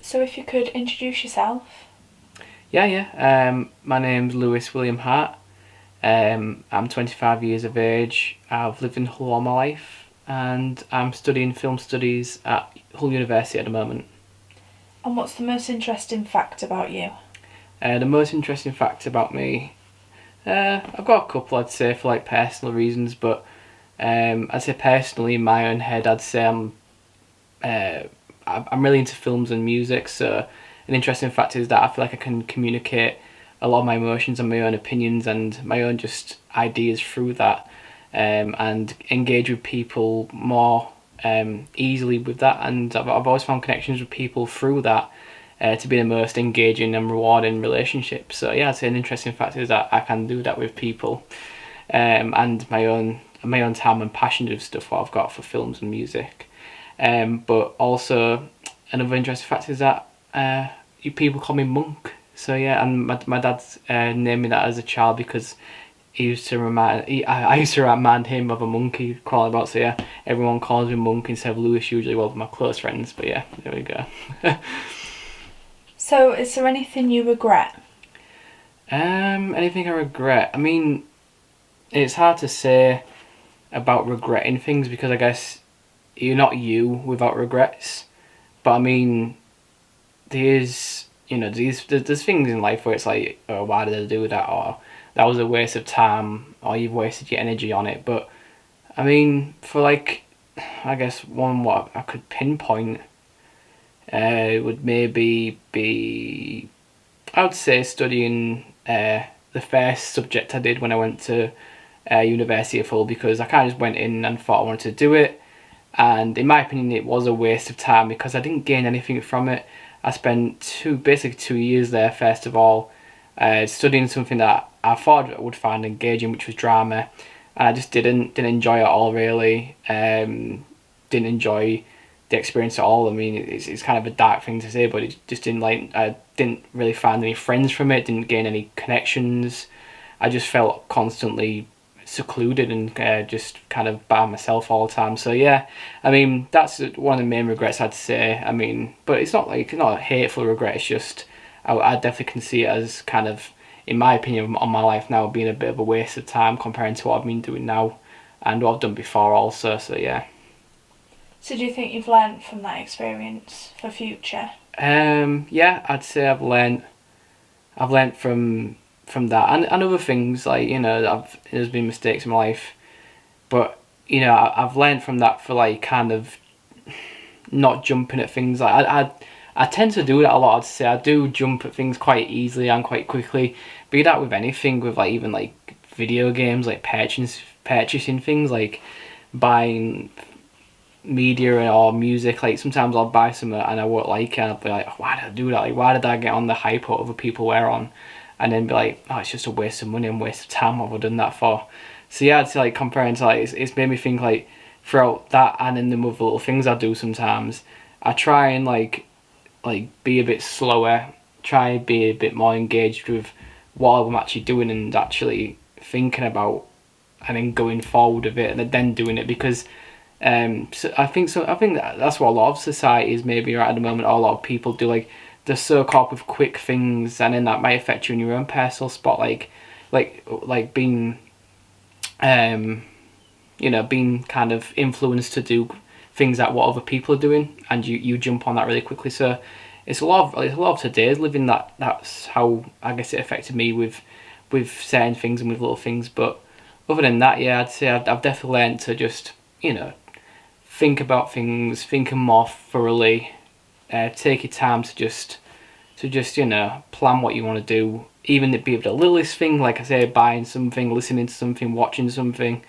So if you could introduce yourself. Yeah. My name's Lewis William Hart. I'm 25 years of age. I've lived in Hull all my life, and I'm studying film studies at Hull University at the moment. And what's the most interesting fact about you? The most interesting fact about me, I've got a couple I'd say for like personal reasons, but I'd say personally in my own head, I'd say uh, I'm really into films and music. So an interesting fact is that I feel like I can communicate a lot of my emotions and my own opinions and my own just ideas through that, and engage with people more easily with that. And I've always found connections with people through that. To be the most engaging and rewarding relationship. So yeah, I'd say an interesting fact is that I can do that with people, and my own time and passion of stuff what I've got for films and music. But also another interesting fact is that you people call me Monk. So yeah, and my dad's named me that as a child because I used to remind him of a monkey crawling about. So yeah, everyone calls me Monk instead of Lewis usually. Well, my close friends. But yeah, there we go. So is there anything you regret? Anything I regret? I mean, it's hard to say about regretting things because I guess you're not you without regrets. But I mean, there's things in life where it's like, oh, why did I do that? Or that was a waste of time, or you've wasted your energy on it. But I mean, for like, I guess one what I could pinpoint would maybe be, I would say studying the first subject I did when I went to University of Hull, because I kind of just went in and thought I wanted to do it, and in my opinion it was a waste of time because I didn't gain anything from it. I spent basically 2 years there first of all, studying something that I thought I would find engaging, which was drama, and I just didn't enjoy it all really. Didn't enjoy the experience at all. I mean, it's kind of a dark thing to say, but it just didn't like. I didn't really find any friends from it. Didn't gain any connections. I just felt constantly secluded and just kind of by myself all the time. So yeah, I mean that's one of the main regrets I'd say. I mean, but it's not a hateful regret. It's just I definitely can see it as kind of, in my opinion, on my life now being a bit of a waste of time comparing to what I've been doing now and what I've done before also. So yeah. So do you think you've learnt from that experience for future? Yeah, I'd say I've learnt from that and other things like there's been mistakes in my life, but I've learnt from that for like kind of not jumping at things. Like I tend to do that a lot. I'd say I do jump at things quite easily and quite quickly. Be that with anything, with like even like video games, like purchasing things like buying media or music. Like sometimes I'll buy something and I won't like it and I'll be like, why did I do that? Like why did I get on the hype what other people were on? And then be like, oh, it's just a waste of money and waste of time. What have I done that for? So yeah, I'd say like comparing to like it's made me think like throughout that and in the other little things I do sometimes, I try and like be a bit slower, try and be a bit more engaged with what I'm actually doing and actually thinking about, and then going forward with it and then doing it because so I think that's what a lot of societies maybe are at the moment, or a lot of people do. Like they're so caught up with quick things, and then that might affect you in your own personal spot, like being being kind of influenced to do things that what other people are doing, and you jump on that really quickly. So it's a lot of today's living that's how I guess it affected me with certain things and with little things. But other than that, yeah, I'd say I've definitely learned to just think about things, think them more thoroughly, take your time to just plan what you want to do, even it be the littlest thing, like I say, buying something, listening to something, watching something,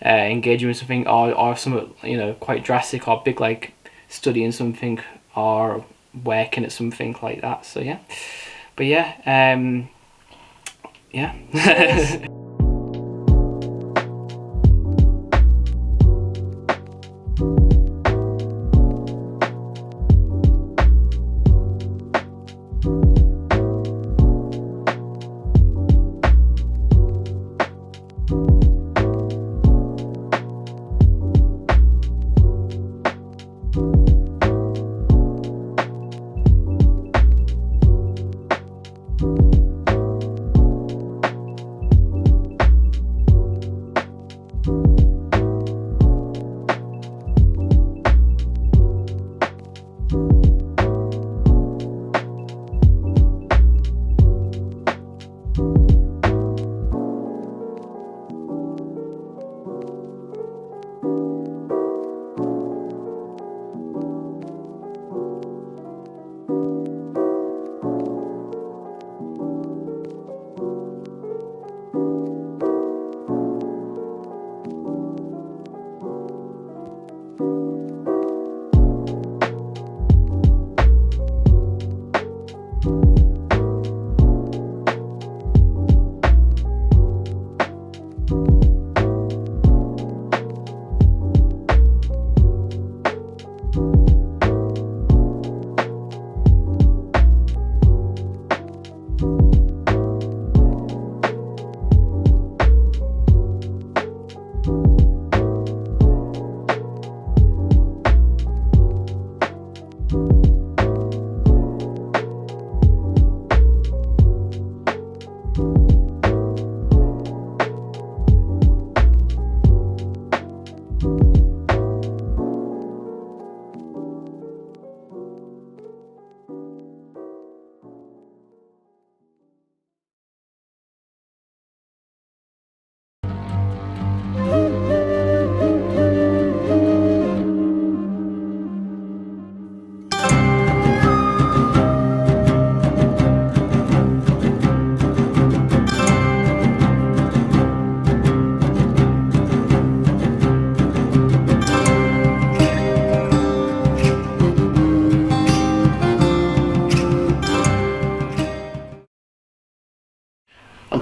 engaging with something, or something quite drastic or big, like studying something or working at something like that. So yeah, but yeah.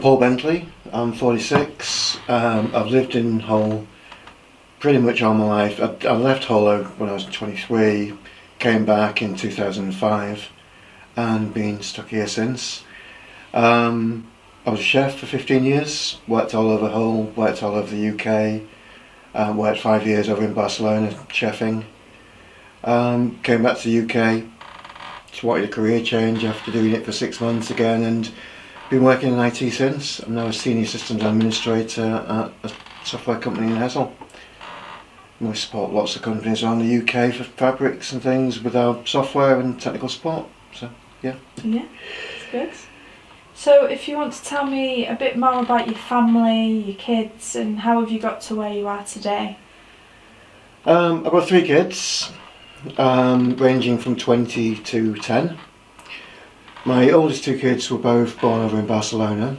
Paul Bentley. I'm 46. I've lived in Hull pretty much all my life. I left Hull when I was 23, came back in 2005, and been stuck here since. I was a chef for 15 years, worked all over Hull, worked all over the UK, worked 5 years over in Barcelona chefing. Came back to the UK, just wanted a career change after doing it for 6 months again, and been working in IT since. I'm now a senior systems administrator at a software company in Hessel. We support lots of companies around the UK for fabrics and things with our software and technical support. So yeah. Yeah, that's good. So if you want to tell me a bit more about your family, your kids, and how have you got to where you are today? I've got 3 kids, ranging from 20 to 10. My oldest 2 kids were both born over in Barcelona,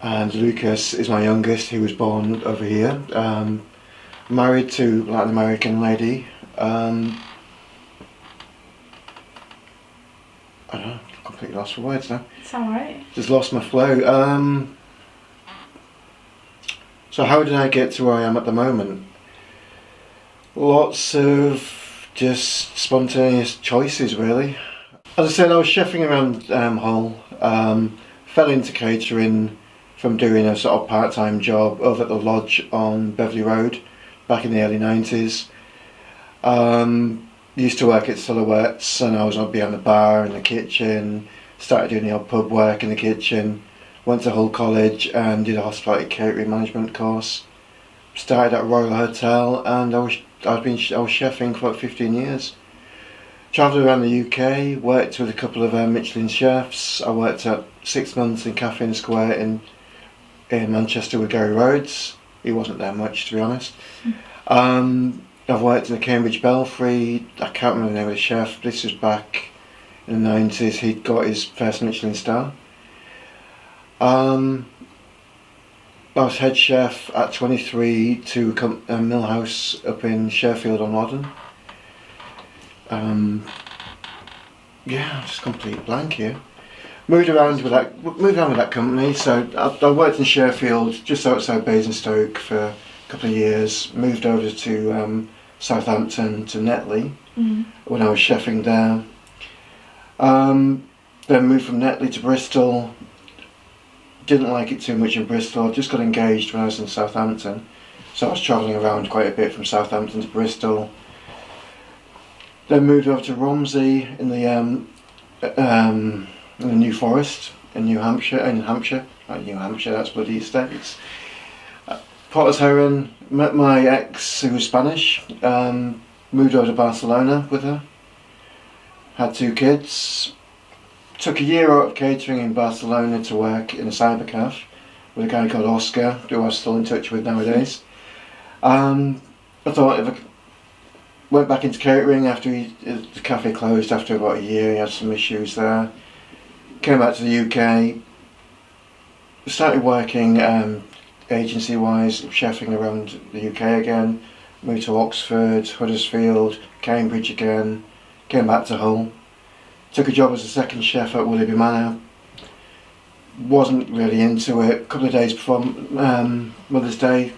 and Lucas is my youngest. He was born over here. Married to a Latin American lady. I don't know, completely lost for words now. It's alright. Just lost my flow. So how did I get to where I am at the moment? Lots of just spontaneous choices, really. As I said, I was chefing around Hull. Fell into catering from doing a sort of part-time job over at the lodge on Beverley Road back in the early 90s. Used to work at Silhouettes, and I was behind the bar in the kitchen, started doing the odd pub work in the kitchen, went to Hull College and did a hospitality catering management course. Started at Royal Hotel, and I was chefing for about 15 years. Travelled around the UK, worked with a couple of Michelin chefs. I worked at 6 months in Cafe and Square in Manchester with Gary Rhodes. He wasn't there much, to be honest. I've worked in the Cambridge Belfry. I can't remember the name of the chef. This was back in the 90s. He'd got his first Michelin star. I was head chef at 23 to a mill house up in Sheffield on Loddon. Yeah, just complete blank here. Moved around with that company. So I worked in Sheffield, just outside Basingstoke, for a couple of years. Moved over to Southampton to Netley when I was chefing there. Then moved from Netley to Bristol. Didn't like it too much in Bristol. I just got engaged when I was in Southampton, so I was travelling around quite a bit from Southampton to Bristol. Then moved over to Romsey in the New Forest in Hampshire. Not New Hampshire, that's bloody estates. Potter's Heron, met my ex who was Spanish, moved over to Barcelona with her, had 2 kids, took a year out of catering in Barcelona to work in a cyber cafe with a guy called Oscar, who I'm still in touch with nowadays. I thought if I went back into catering after the cafe closed after about a year. He had some issues there. Came back to the UK, started working agency wise, chefing around the UK again, moved to Oxford, Huddersfield, Cambridge again, came back to Hull, took a job as a second chef at Willoughby Manor. Wasn't really into it. A couple of days before Mother's Day,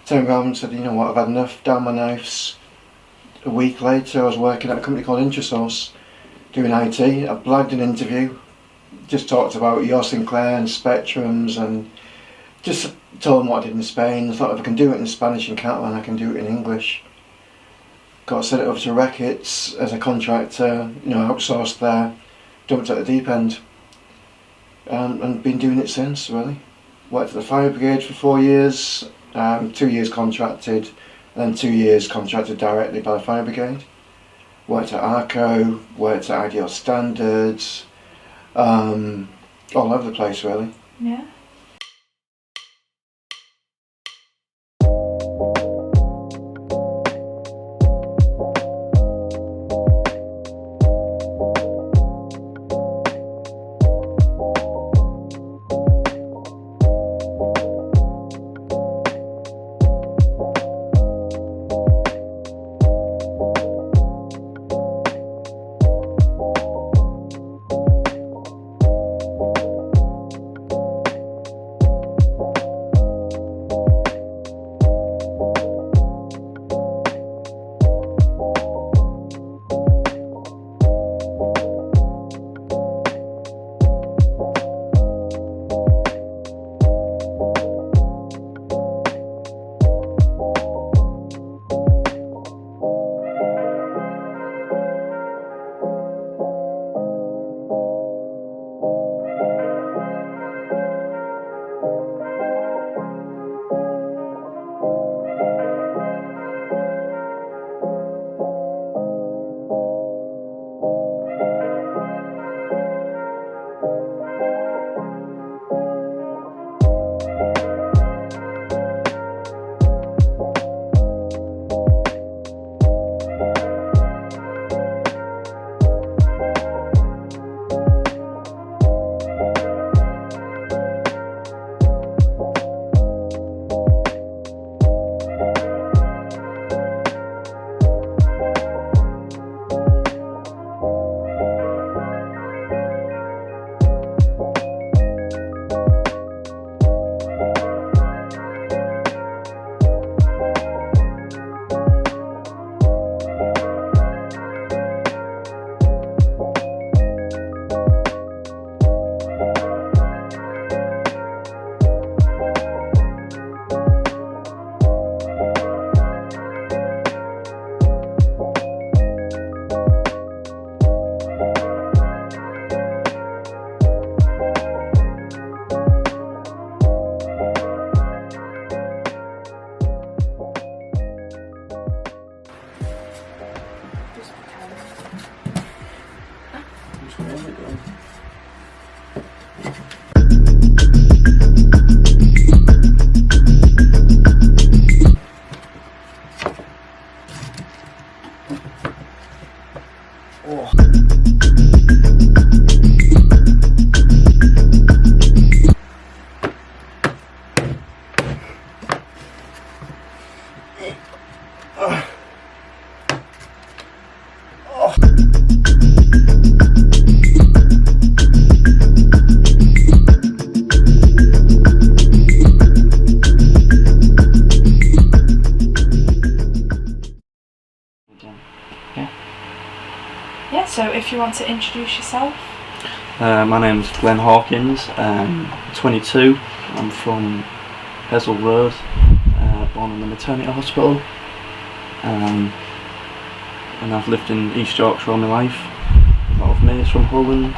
turned around and said, you know what, I've had enough, down my knives. A week later I was working at a company called Intrasource, doing IT. I blagged an interview, just talked about Your Sinclair and Spectrums, and just told them what I did in Spain. I thought if I can do it in Spanish in Catalan, I can do it in English. Got sent it over to Reckitt's as a contractor, outsourced there, dumped at the deep end, and been doing it since, really. Worked at the fire brigade for 4 years, 2 years contracted, and then 2 years contracted directly by the fire brigade. Worked at Arco, worked at Ideal Standards, all over the place, really. Yeah. Yeah, so if you want to introduce yourself. My name's Glenn Hawkins, 22, I'm from Hessel Road, born in the maternity hospital, and I've lived in East Yorkshire all my life. A lot of mates from Holland,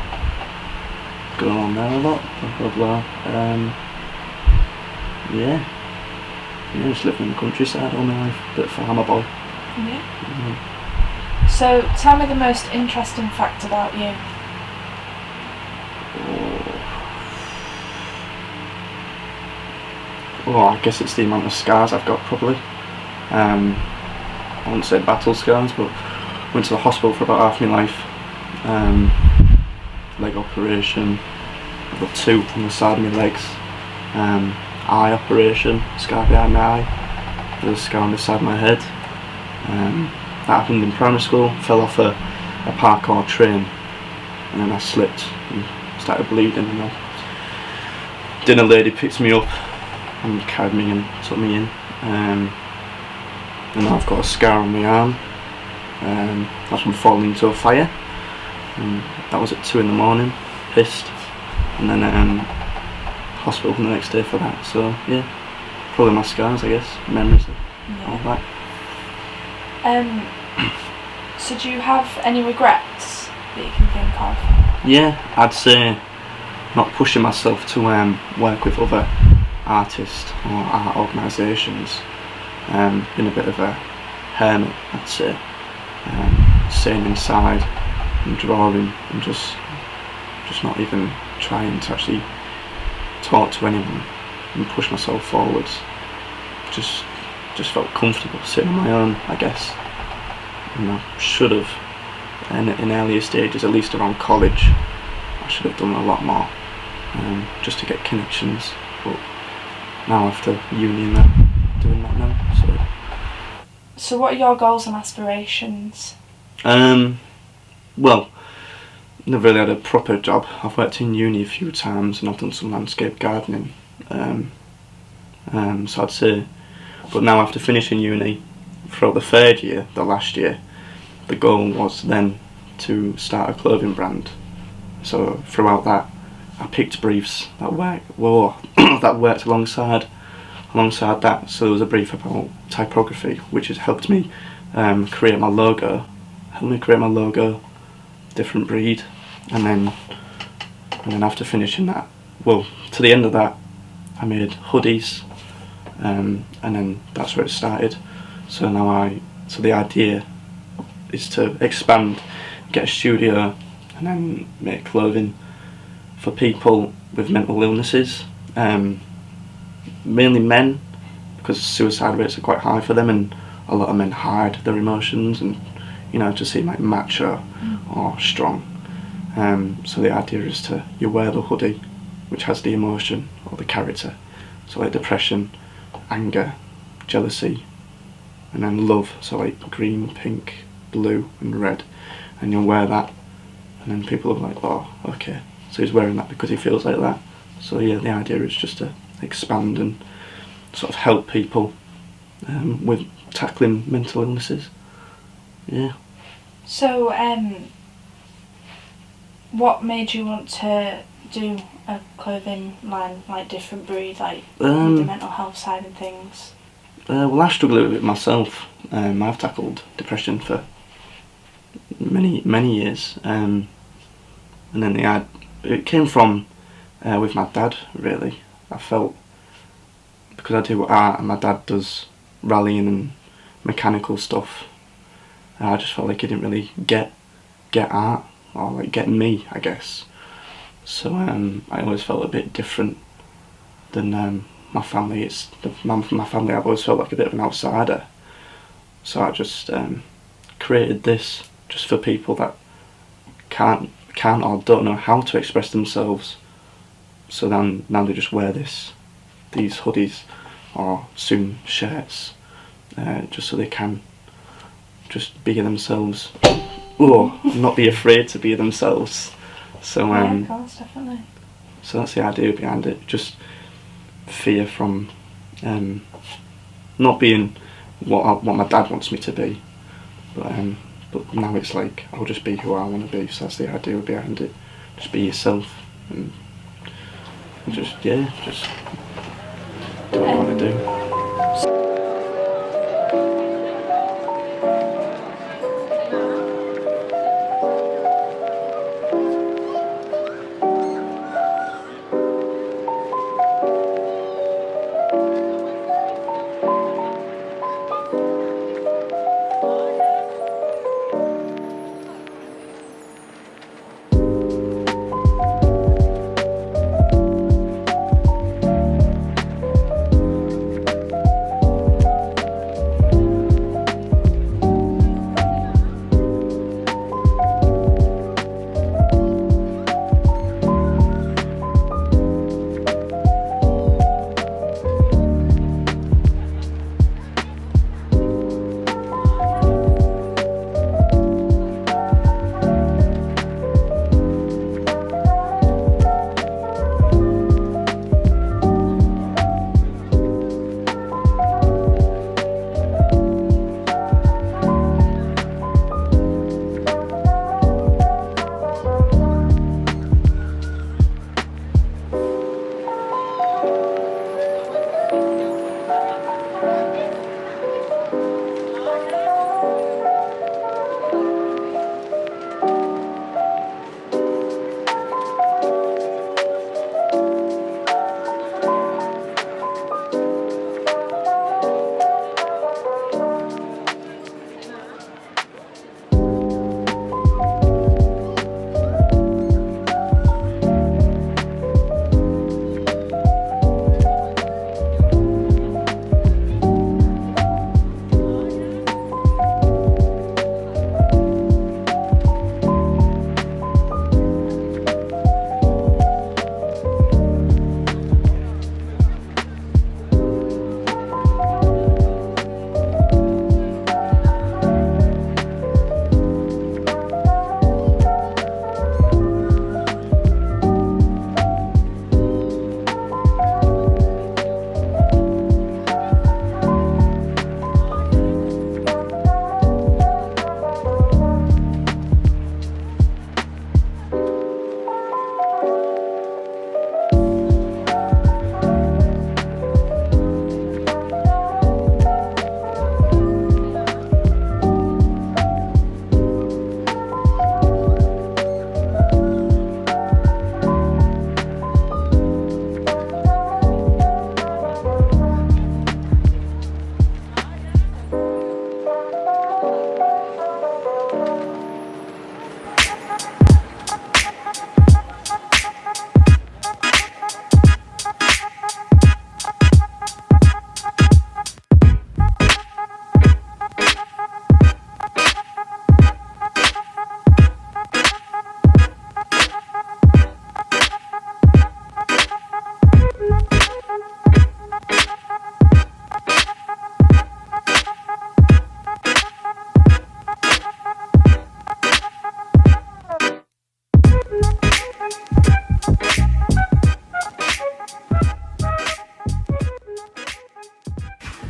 going on there a lot, blah blah blah. Yeah, just living in the countryside all my life, bit of farmer boy. Yeah. Mm-hmm. So tell me the most interesting fact about you. Oh, I guess it's the amount of scars I've got, probably. I wouldn't say battle scars, but went to the hospital for about half my life. Leg operation, I've got 2 on the side of my legs. Eye operation, scar behind my eye. There's a scar on the side of my head. That happened in primary school, fell off a parkour train, and then I slipped and started bleeding, and a dinner lady picked me up and carried me and took me in. And now I've got a scar on my arm. That's from falling into a fire. And that was at 2 in the morning, pissed. And then hospital the next day for that. So yeah, probably my scars, I guess, memories of all that. So do you have any regrets that you can think of? Yeah, I'd say not pushing myself to work with other artists or art organisations. Been a bit of a hermit, I'd say. Staying inside and drawing and just not even trying to actually talk to anyone and push myself forwards. Just felt comfortable sitting on my own, I guess. And I should have, in earlier stages, at least around college, I should have done a lot more, just to get connections. But now after uni and that, doing that now. So what are your goals and aspirations? Well, never really had a proper job. I've worked in uni a few times and I've done some landscape gardening. So I'd say, but now after finishing uni, throughout the 3rd year, the last year, the goal was then to start a clothing brand. So throughout that, I picked briefs that worked alongside that. So there was a brief about typography, which has helped me create my logo. Different breed, and then after finishing that, well, to the end of that, I made hoodies, and then that's where it started. So the idea is to expand, get a studio, and then make clothing for people with mental illnesses, mainly men, because suicide rates are quite high for them, and a lot of men hide their emotions and, to seem like macho or strong. So the idea is you wear the hoodie, which has the emotion or the character, so like depression, anger, jealousy, and then love, so like green, pink, blue and red, and you'll wear that, and then people are like, oh, okay, so he's wearing that because he feels like that. So yeah, the idea is just to expand and sort of help people with tackling mental illnesses. Yeah. So what made you want to do a clothing line, like different breed, like the mental health side of things? Well, I struggle with it myself. I've tackled depression for many years, and then it came from with my dad, really. I felt, because I do art and my dad does rallying and mechanical stuff, I just felt like he didn't really get art, or like get me, I guess. So I always felt a bit different than my family. My family, I've always felt like a bit of an outsider. So I just created this just for people that can't or don't know how to express themselves. So then now they just wear these hoodies or soon shirts, just so they can just be themselves. Or not be afraid to be themselves. So Yeah, of course, definitely. so that's the idea behind it. Just fear from not being what my dad wants me to be, but now it's like I'll just be who I want to be. So that's the idea behind it. Just be yourself and just do what I want to do.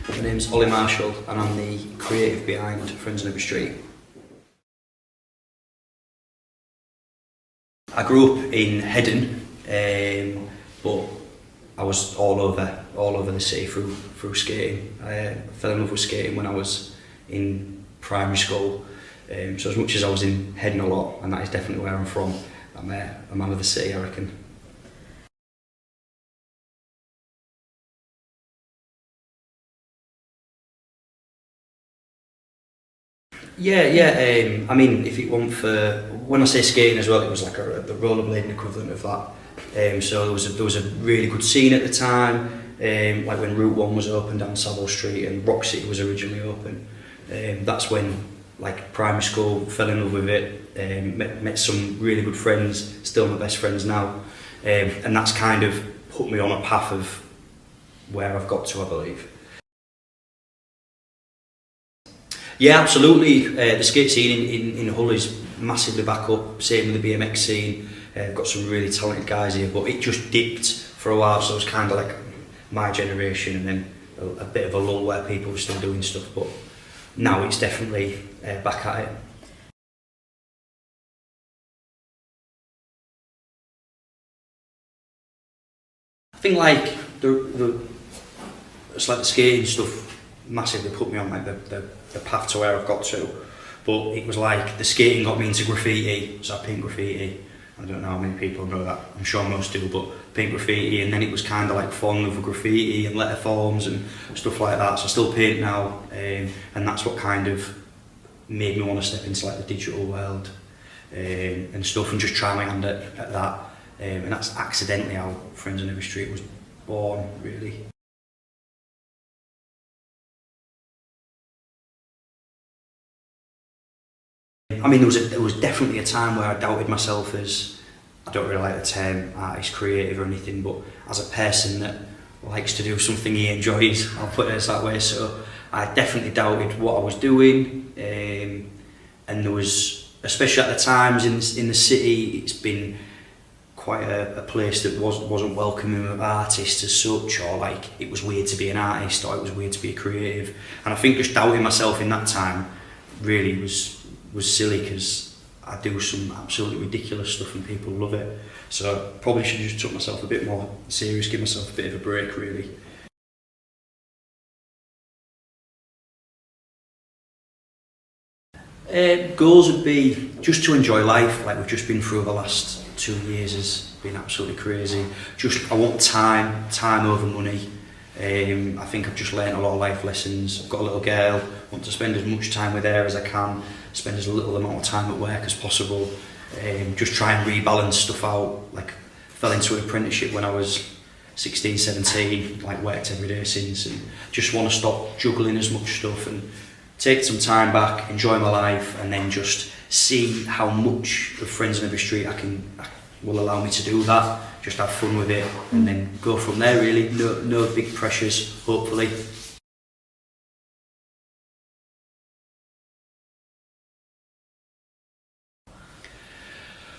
My name's Ollie Marshall and I'm the creative behind Friends on Every Street. I grew up in Headon, but I was all over the city through skating. I fell in love with skating when I was in primary school. So as much as I was in Headon a lot, and that is definitely where I'm from, I'm a man of the city, I reckon. Yeah. I mean, if it weren't for, when I say skating as well, it was like the rollerblading equivalent of that. So there was a really good scene at the time, like when Route 1 was open down Savile Street and Rock City was originally open. That's when like primary school, fell in love with it, met some really good friends, still my best friends now, and that's kind of put me on a path of where I've got to, I believe. Yeah, absolutely. The skate scene in Hull is massively back up, same with the BMX scene. Got some really talented guys here, but it just dipped for a while, so it was kind of like my generation, and then a bit of a lull where people were still doing stuff, but now it's definitely back at it. I think like it's like the skating stuff massively put me on like the path to where I've got to, but it was like the skating got me into graffiti, so I paint graffiti. I don't know how many people know that, I'm sure most do, but paint graffiti, and then it was kind of like falling over graffiti and letter forms and stuff like that, so I still paint now, and that's what kind of made me want to step into like the digital world and stuff, and just try my hand at that, and that's accidentally how Friends on Every Street was born, really. I mean, there was definitely a time where I doubted myself as, I don't really like the term artist, creative or anything, but as a person that likes to do something he enjoys, I'll put it that way. So I definitely doubted what I was doing, and there was, especially at the times in the city, it's been quite a place that wasn't welcoming of artists as such, or like it was weird to be an artist, or it was weird to be a creative. And I think just doubting myself in that time really was silly, because I do some absolutely ridiculous stuff and people love it. So probably should have just took myself a bit more serious, give myself a bit of a break, really. Goals would be just to enjoy life, like we've just been through the last 2 years has been absolutely crazy. I want time over money. I think I've just learned a lot of life lessons. I've got a little girl, want to spend as much time with her as I can, spend as little amount of time at work as possible, just try and rebalance stuff out. Like, fell into an apprenticeship when I was 16, 17, like worked every day since, and just want to stop juggling as much stuff and take some time back, enjoy my life, and then just see how much of Friends on Every Street will allow me to do that. Just have fun with it and then go from there, really. No big pressures, hopefully.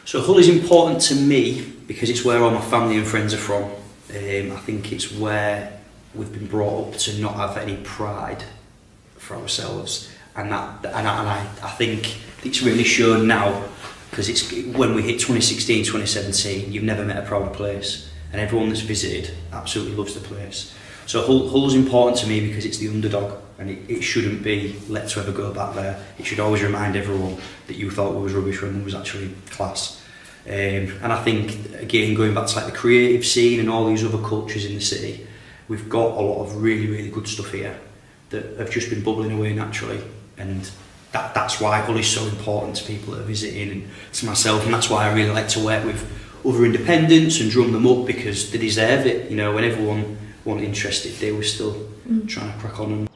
So Hull is important to me because it's where all my family and friends are from. I think it's where we've been brought up to not have any pride for ourselves, and I think it's really shown now, because it's when we hit 2016, 2017, you've never met a prouder place, and everyone that's visited absolutely loves the place. So Hull's important to me because it's the underdog, and it shouldn't be let to ever go back there. It should always remind everyone that you thought we was rubbish when we was actually class. And I think, again, going back to like the creative scene and all these other cultures in the city, we've got a lot of really, really good stuff here that have just been bubbling away naturally, and that's why Hull is so important to people that are visiting and to myself, and that's why I really like to work with other independents and drum them up, because they deserve it. You know, when everyone wasn't interested, they were still trying to crack on. And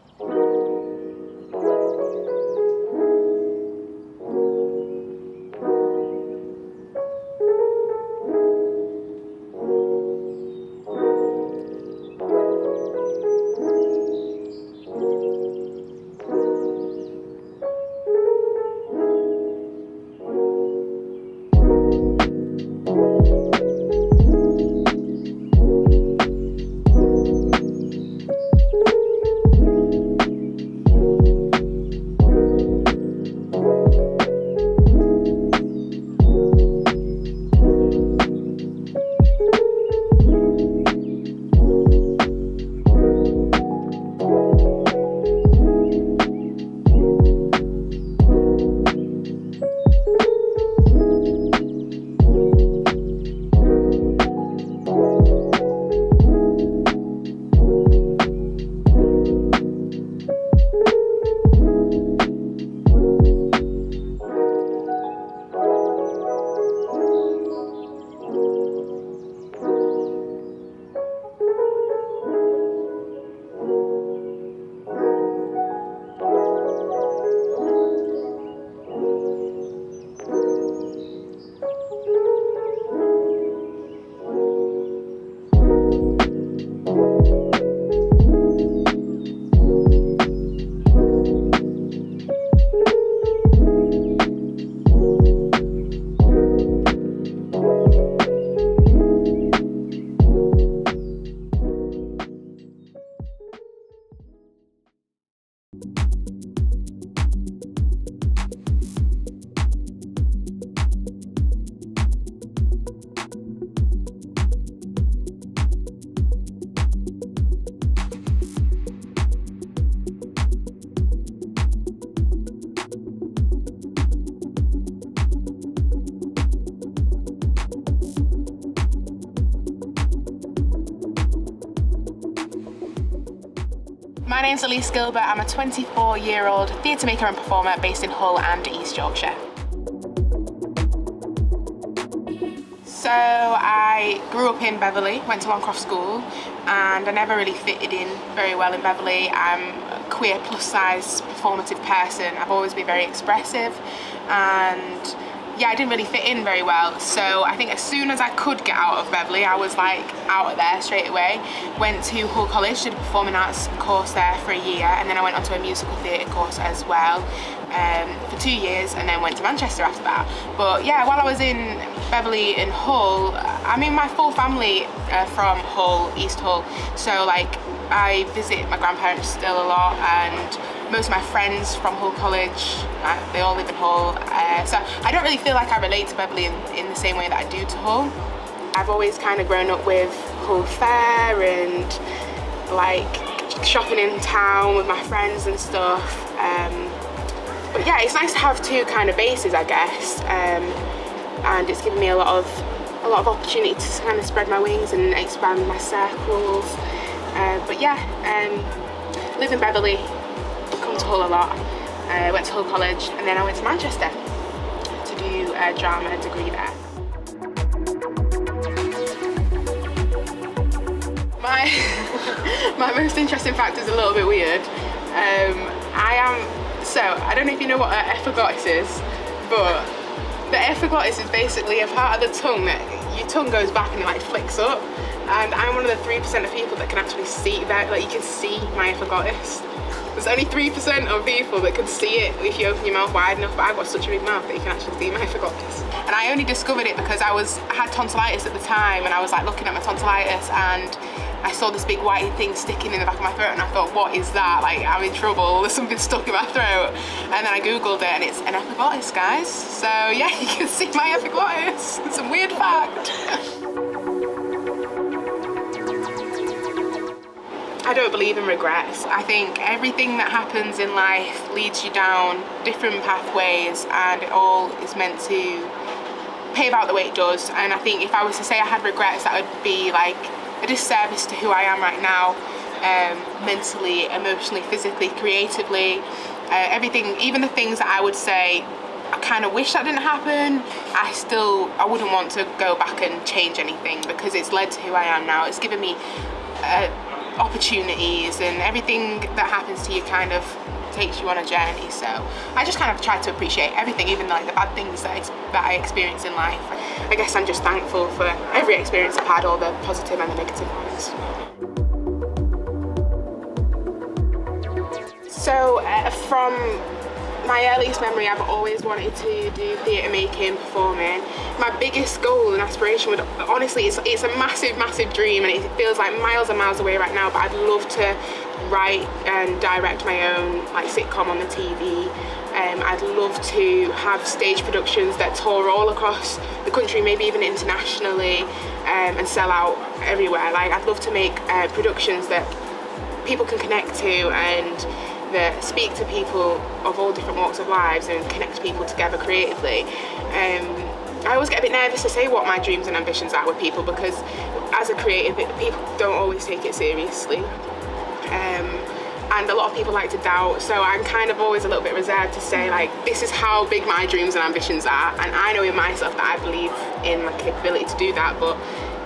My name's Elise Gilbert. I'm a 24-year-old theatre maker and performer based in Hull and East Yorkshire. So I grew up in Beverley, went to Longcroft School, and I never really fitted in very well in Beverley. I'm a queer plus-size performative person. I've always been very expressive, and yeah, I didn't really fit in very well. So I think as soon as I could get out of Beverley, I was like out of there straight away. Went to HuH College, did a performing arts course there for a year, and then I went on to a musical theatre course as well for 2 years, and then went to Manchester after that. But yeah, while I was in Beverley and Hull, I mean, my full family are from Hull, East Hull, so like I visit my grandparents still a lot, and most of my friends from HuH College, they all live in Hull, so I don't really feel like I relate to Beverley in the same way that I do to Hull. I've always kind of grown up with Hull Fair and like shopping in town with my friends and stuff, but yeah, it's nice to have two kind of bases, I guess, and it's given me a lot of opportunity to kind of spread my wings and expand my circles. But yeah, live in Beverley, come to Hull a lot. I went to HuH College, and then I went to Manchester to do a drama degree there. My most interesting fact is a little bit weird. I don't know if you know what an epiglottis is, but the epiglottis is basically a part of the tongue that your tongue goes back and it like flicks up. And I'm one of the 3% of people that can actually see that, like you can see my epiglottis. There's only 3% of people that can see it if you open your mouth wide enough, but I've got such a big mouth that you can actually see my epiglottis. And I only discovered it because I had tonsillitis at the time, and I was like looking at my tonsillitis, and I saw this big white thing sticking in the back of my throat, and I thought, what is that? Like, I'm in trouble, there's something stuck in my throat. And then I googled it, and it's an epiglottis, guys. So yeah, you can see my epiglottis. It's a weird fact. I don't believe in regrets. I think everything that happens in life leads you down different pathways, and it all is meant to pave out the way it does. And I think if I was to say I had regrets, that would be like a disservice to who I am right now, mentally, emotionally, physically, creatively, everything, even the things that I would say I kind of wish that didn't happen, I wouldn't want to go back and change anything, because it's led to who I am now. It's given me opportunities, and everything that happens to you kind of takes you on a journey. So I just kind of try to appreciate everything, even like the bad things that I experience in life. I guess I'm just thankful for every experience I've had, all the positive and the negative ones. So from my earliest memory, I've always wanted to do theatre making, performing. My biggest goal and aspiration would, honestly, it's a massive, massive dream, and it feels like miles and miles away right now, but I'd love to write and direct my own like sitcom on the TV. I'd love to have stage productions that tour all across the country, maybe even internationally, and sell out everywhere. Like, I'd love to make productions that people can connect to, and that speak to people of all different walks of lives and connect people together creatively. I always get a bit nervous to say what my dreams and ambitions are with people, because as a creative, people don't always take it seriously. And a lot of people like to doubt, so I'm kind of always a little bit reserved to say, like, this is how big my dreams and ambitions are, and I know in myself that I believe in my capability to do that, but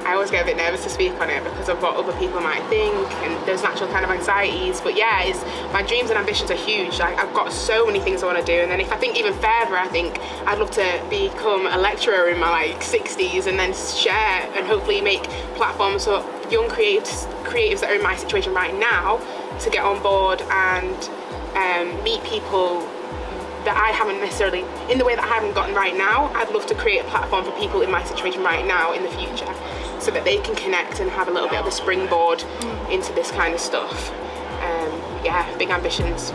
I always get a bit nervous to speak on it because of what other people might think, and there's natural kind of anxieties. But yeah, my dreams and ambitions are huge. Like, I've got so many things I want to do, and then if I think even further, I think I'd love to become a lecturer in my like 60s, and then share and hopefully make platforms for young creatives that are in my situation right now to get on board and meet people that I haven't necessarily, in the way that I haven't gotten right now. I'd love to create a platform for people in my situation right now in the future, so that they can connect and have a little bit of a springboard into this kind of stuff. Yeah, big ambitions.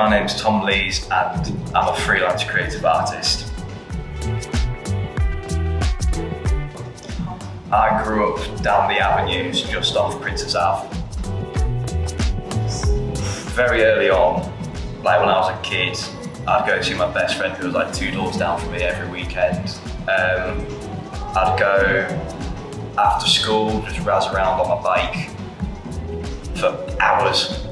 my name's Tom Lees and I'm a freelance creative artist. I grew up down the avenues just off Princess Ave. Very early on, like when I was a kid, I'd go see my best friend who was like 2 doors down from me every weekend. I'd go after school, just razz around on my bike for hours.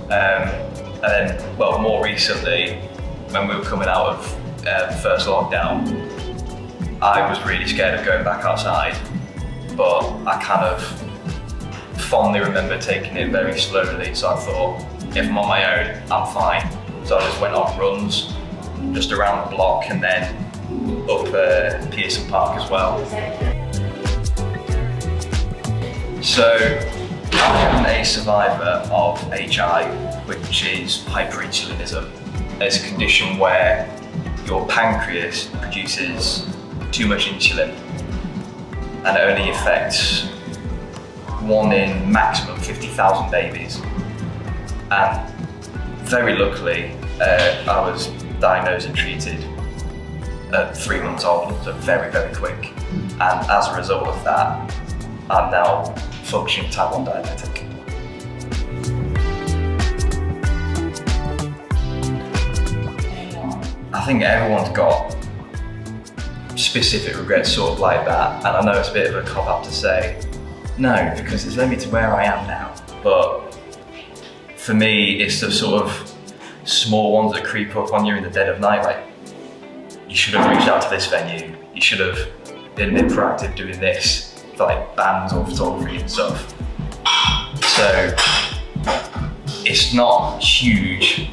And then, well, more recently, when we were coming out of the first lockdown, I was really scared of going back outside, but I kind of fondly remember taking it very slowly. So I thought, if I'm on my own, I'm fine. So I just went on runs, just around the block and then up Pearson Park as well. So I am a survivor of HI, which is hyperinsulinism. It's a condition where your pancreas produces too much insulin and it only affects 1 in maximum 50,000 babies. And very luckily, I was diagnosed and treated at 3 months old, so very, very quick. And as a result of that, I'm now functioning type 1 diabetic. I think everyone's got specific regrets sort of like that, and I know it's a bit of a cop-out to say no, because it's led me to where I am now. But for me, it's the sort of small ones that creep up on you in the dead of night, like, you should have reached out to this venue, you should have been a bit proactive doing this, for like bands or photography and stuff. So it's not huge,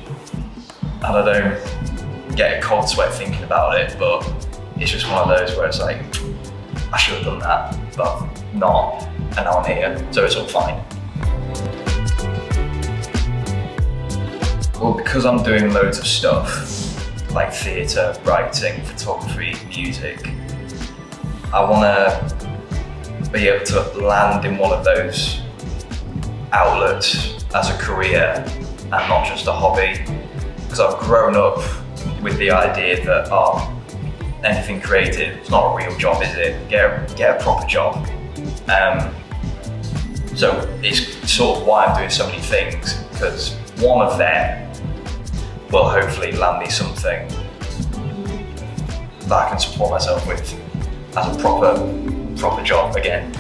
and I don't get a cold sweat thinking about it, but it's just one of those where it's like, I should have done that, but not, and now I'm here, so it's all fine. Well, because I'm doing loads of stuff, like theatre, writing, photography, music, I want to be able to land in one of those outlets as a career and not just a hobby. Because I've grown up with the idea that, anything creative, it's not a real job, is it? Get a proper job. So it's sort of why I'm doing so many things, because one of them will hopefully land me something that I can support myself with as a proper job again.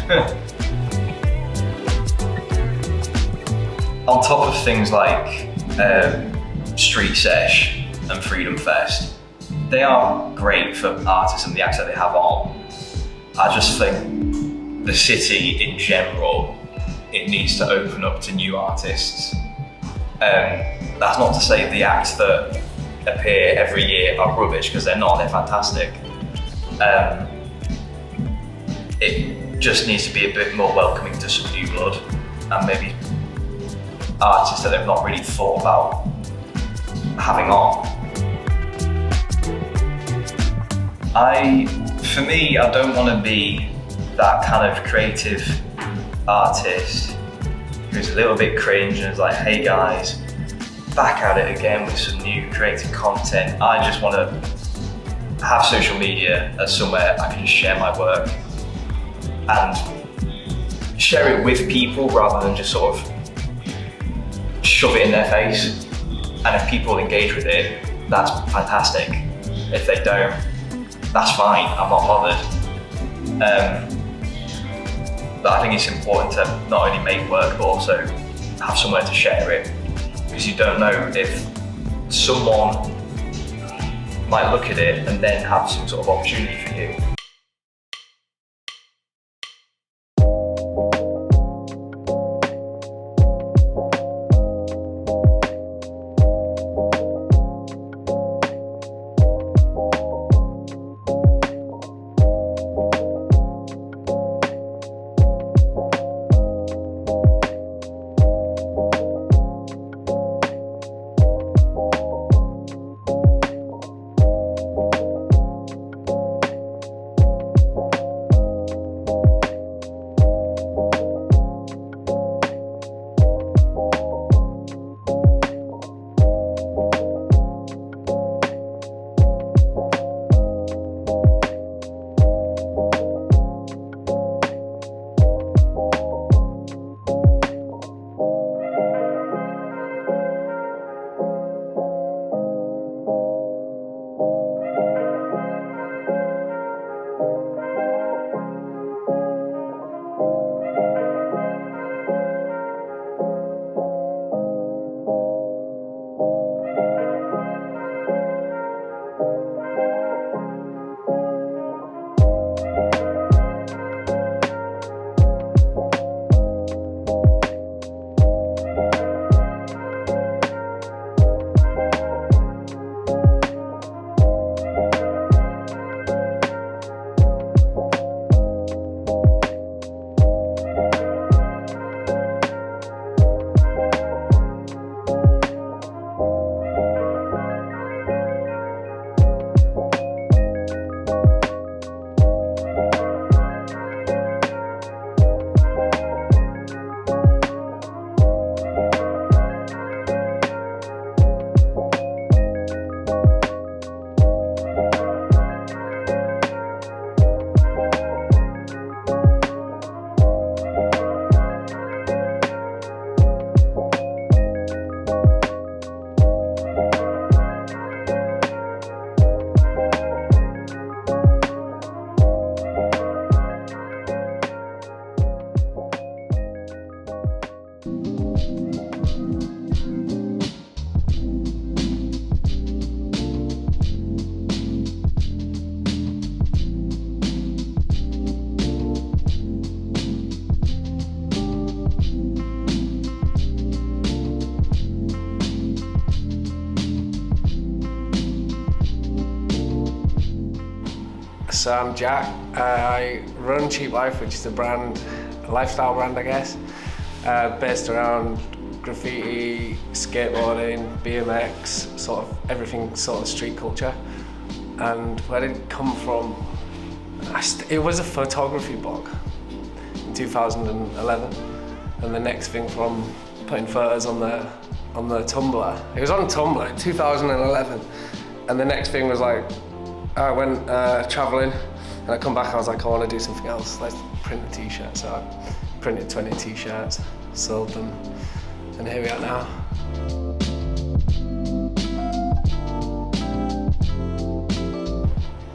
On top of things like Street Sesh and Freedom Fest, they are great for artists and the acts that they have on. I just think the city in general, it needs to open up to new artists. That's not to say the acts that appear every year are rubbish, because they're not, they're fantastic. It just needs to be a bit more welcoming to some new blood, and maybe artists that they've not really thought about having on. For me, I don't want to be that kind of creative artist who's a little bit cringe and is like, hey guys, back at it again with some new creative content. I just want to have social media as somewhere I can just share my work and share it with people rather than just sort of shove it in their face. And if people engage with it, that's fantastic. If they don't, that's fine, I'm not bothered. But I think it's important to not only make work, but also have somewhere to share it. Because you don't know if someone might look at it and then have some sort of opportunity for you. So I'm Jack. I run Cheap Life, which is a brand, a lifestyle brand, I guess, based around graffiti, skateboarding, BMX, sort of everything, sort of street culture. And where did it come from? It was a photography blog in 2011, and the next thing from putting photos on the Tumblr. It was on Tumblr in 2011, and the next thing was like, I went travelling, and I come back, I was like, I want to do something else. Let's print a t-shirt. So I printed 20 t-shirts, sold them, and here we are now.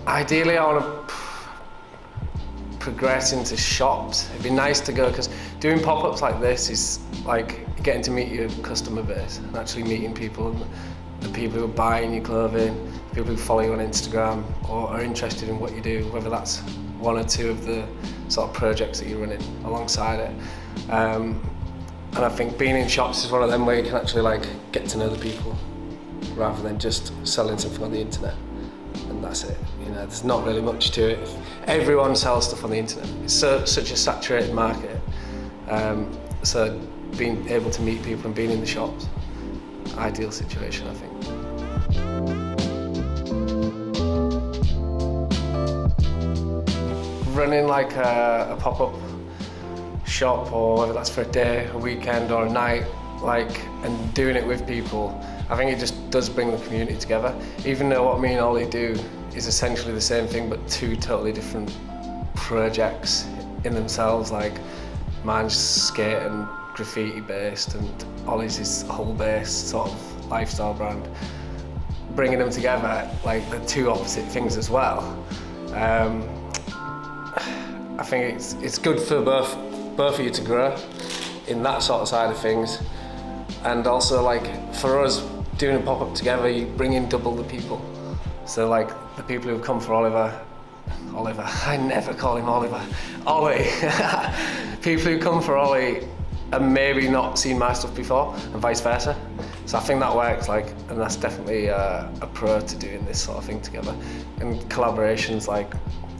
Ideally, I want to progress into shops. It'd be nice to go, because doing pop-ups like this is like getting to meet your customer base and actually meeting people, and the people who are buying your clothing, people who follow you on Instagram or are interested in what you do, whether that's one or two of the sort of projects that you're running alongside it. And I think being in shops is one of them where you can actually like get to know the people rather than just selling something on the internet. And that's it. You know, there's not really much to it. Everyone sells stuff on the internet. It's such a saturated market. So being able to meet people and being in the shops, ideal situation, I think. Running like a pop-up shop, or whether that's for a day, a weekend, or a night, like, and doing it with people, I think it just does bring the community together. Even though what me and Ollie do is essentially the same thing, but two totally different projects in themselves. Like, mine's skate and graffiti based, and Ollie's is whole based sort of lifestyle brand. Bringing them together, like, the two opposite things as well. I think it's good for both of you to grow in that sort of side of things, and also like for us doing a pop-up together, you bring in double the people. So like the people who've come for Oliver, I never call him Oliver, Ollie. People who come for Ollie and maybe not seen my stuff before, and vice versa. So I think that works, like, and that's definitely a pro to doing this sort of thing together. And collaborations, like,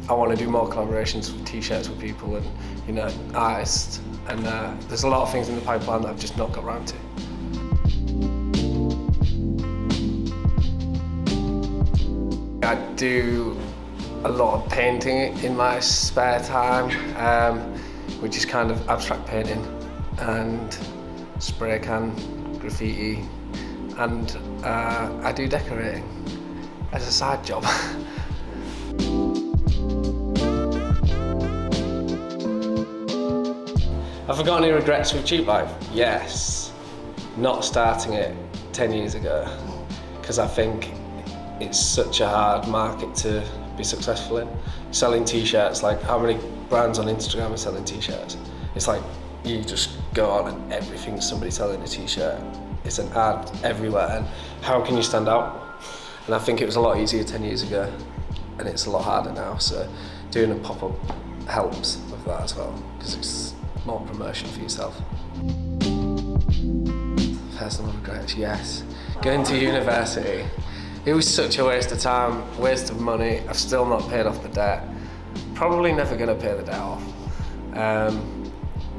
I want to do more collaborations with t-shirts with people and, you know, artists. And there's a lot of things in the pipeline that I've just not got around to. I do a lot of painting in my spare time, which is kind of abstract painting and spray can, graffiti, and I do decorating as a side job. Have I got any regrets with Cheap Life? Yes. Not starting it 10 years ago, because I think it's such a hard market to be successful in. Selling t-shirts, like how many brands on Instagram are selling t-shirts? It's like you just go on and everything's somebody selling a t-shirt. It's an ad everywhere, and how can you stand out? And I think it was a lot easier 10 years ago, and it's a lot harder now, so doing a pop-up helps with that as well, because it's more promotion for yourself. Personal regrets, yes. Going to university, it was such a waste of time, waste of money. I've still not paid off the debt. Probably never gonna pay the debt off.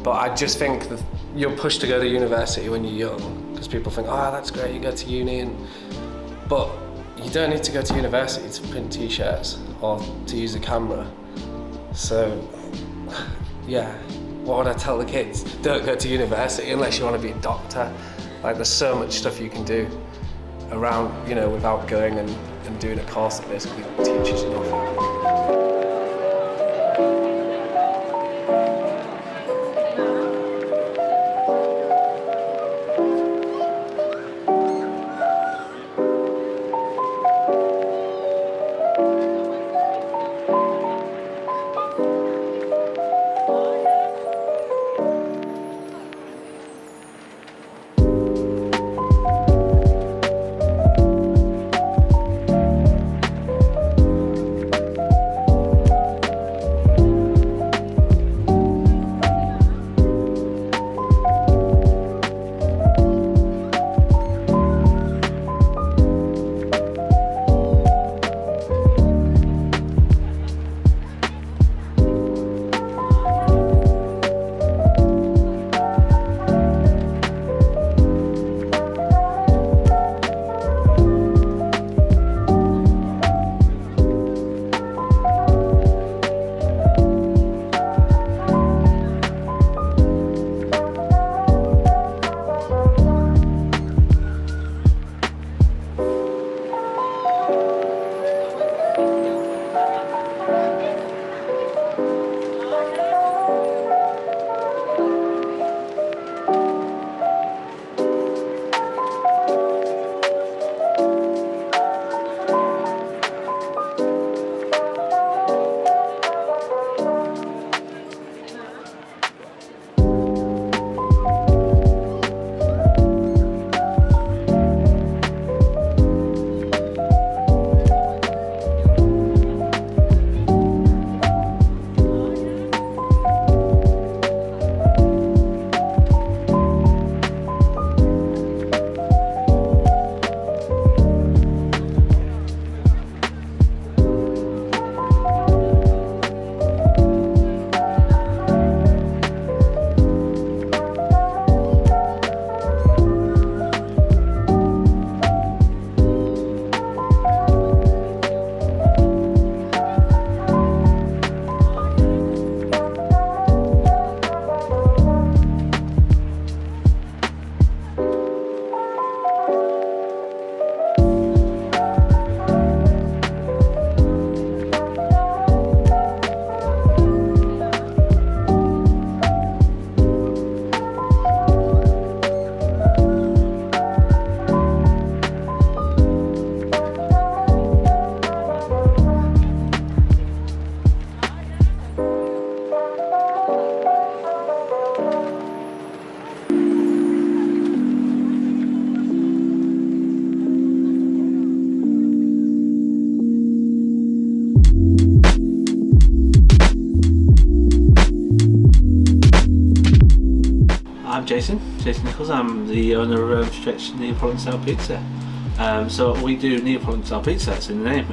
But I just think that you're pushed to go to university when you're young, because people think, oh, that's great, you go to uni, but you don't need to go to university to print t-shirts or to use a camera. So, yeah. What would I tell the kids? Don't go to university unless you want to be a doctor. Like, there's so much stuff you can do around, you know, without going and doing a course that basically teaches you nothing. Jason Nichols. I'm the owner of Stretch Neapolitan Style Pizza. So we do Neapolitan Style Pizza, that's in the name.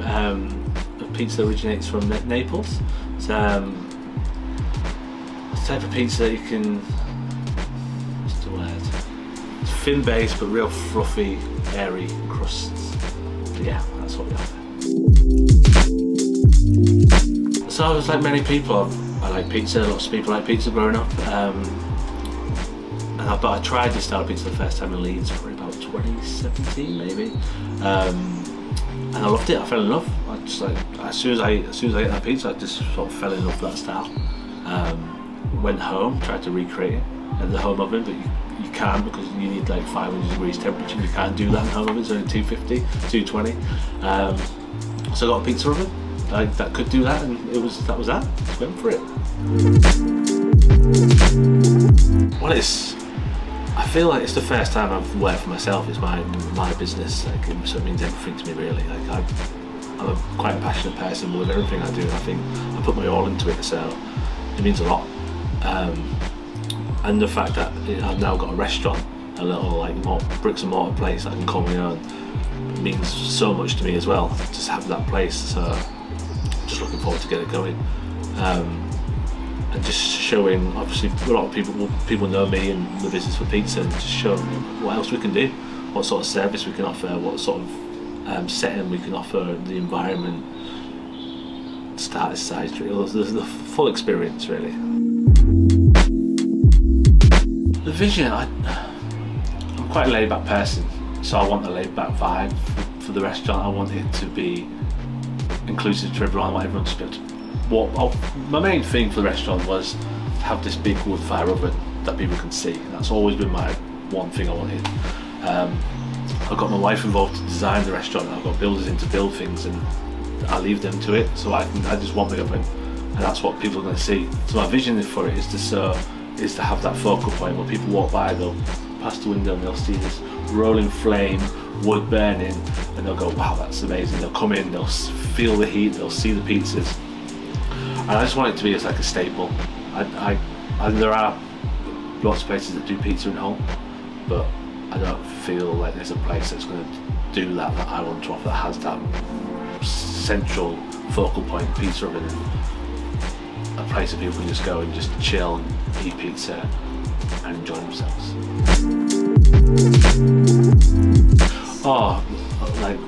The pizza originates from Naples. It's a type of pizza you can, what's the word? It's thin base but real fluffy, airy crusts. But yeah, that's what we offer. So I was like many people, I like pizza, lots of people like pizza growing up. But I tried this style of pizza the first time in Leeds for about 2017 maybe, and I loved it. I fell in love. I just like as soon as I ate that pizza, I just sort of fell in love with that style. Went home, tried to recreate it in the home oven, but you can't because you need like 500 degrees temperature. You can't do that in the home oven. It's only 250, 220. So I got a pizza oven that could do that, and that was that. Just went for it. Well, I feel like it's the first time I've worked for myself. It's my business, like, so it means everything to me really. Like I'm quite a passionate person with everything I do. I think I put my all into it, so it means a lot. And the fact that I've now got a restaurant, a little like bricks and mortar place that I can call my own, means so much to me as well. Just have that place, so just looking forward to get it going. And just showing, obviously a lot of people know me and the business for pizza, and just show what else we can do, what sort of service we can offer, what sort of setting we can offer, the environment, start size, the full experience really. The vision, I'm quite a laid back person, so I want a laid back vibe for the restaurant. I want it to be inclusive to everyone. I want everyone to be able to my main thing for the restaurant was to have this big wood fire oven that people can see. That's always been my one thing I wanted. I've got my wife involved to design the restaurant, and I've got builders in to build things, and I leave them to it. So I just want my oven, and that's what people are going to see. So my vision for it is to have that focal point where people walk by, they'll pass the window and they'll see this rolling flame, wood burning, and they'll go, wow, that's amazing. They'll come in, they'll feel the heat, they'll see the pizzas. And I just want it to be as like a staple. There are lots of places that do pizza in Hull, but I don't feel like there's a place that's going to do that I want to offer, that has that central focal point pizza oven, and a place where people can just go and just chill and eat pizza and enjoy themselves. Oh, like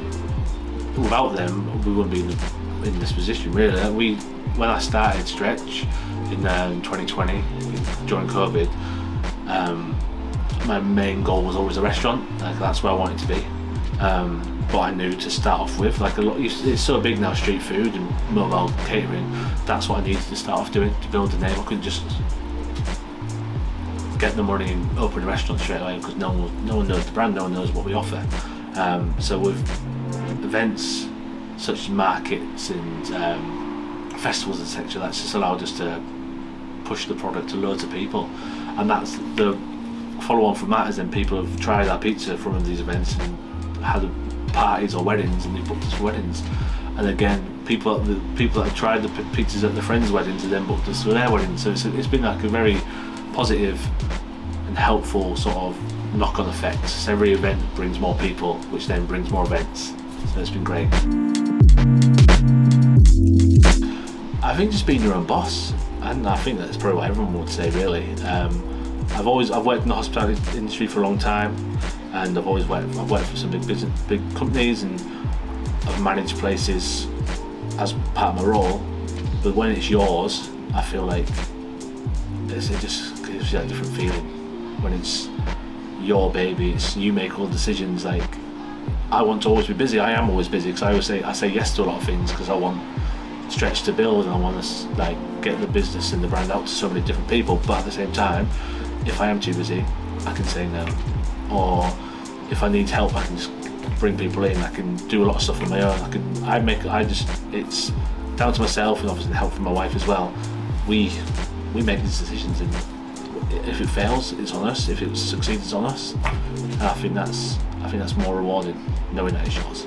without them, we wouldn't be in this position really. When I started Stretch in 2020 during COVID, my main goal was always a restaurant. Like that's where I wanted to be. But I knew to start off with, like it's so big now, street food and mobile catering. That's what I needed to start off doing to build a name. I couldn't just get the money and open a restaurant straight away because no one knows the brand, no one knows what we offer. So with events such as markets and festivals etc., that's just allowed us to push the product to loads of people, and that's the follow on from that is then people have tried our pizza from these events and had parties or weddings, and they booked us for weddings, and again people that have tried the pizzas at their friends' weddings and then booked us for their weddings. So it's been like a very positive and helpful sort of knock-on effect. So every event brings more people, which then brings more events, so it's been great. I think just being your own boss, and I think that's probably what everyone would say really. I've worked in the hospitality industry for a long time, and I've worked for some big companies, and I've managed places as part of my role. But when it's yours, I feel like it just gives you that different feeling. When it's your baby, it's you make all the decisions. Like I want to always be busy. I am always busy because I say yes to a lot of things because I want Stretch to build, and I want to like get the business and the brand out to so many different people. But at the same time, if I am too busy, I can say no. Or if I need help, I can just bring people in. I can do a lot of stuff on my own. It's down to myself, and obviously the help from my wife as well. We make these decisions, and if it fails, it's on us. If it succeeds, it's on us. And I think that's more rewarding, knowing that it's yours.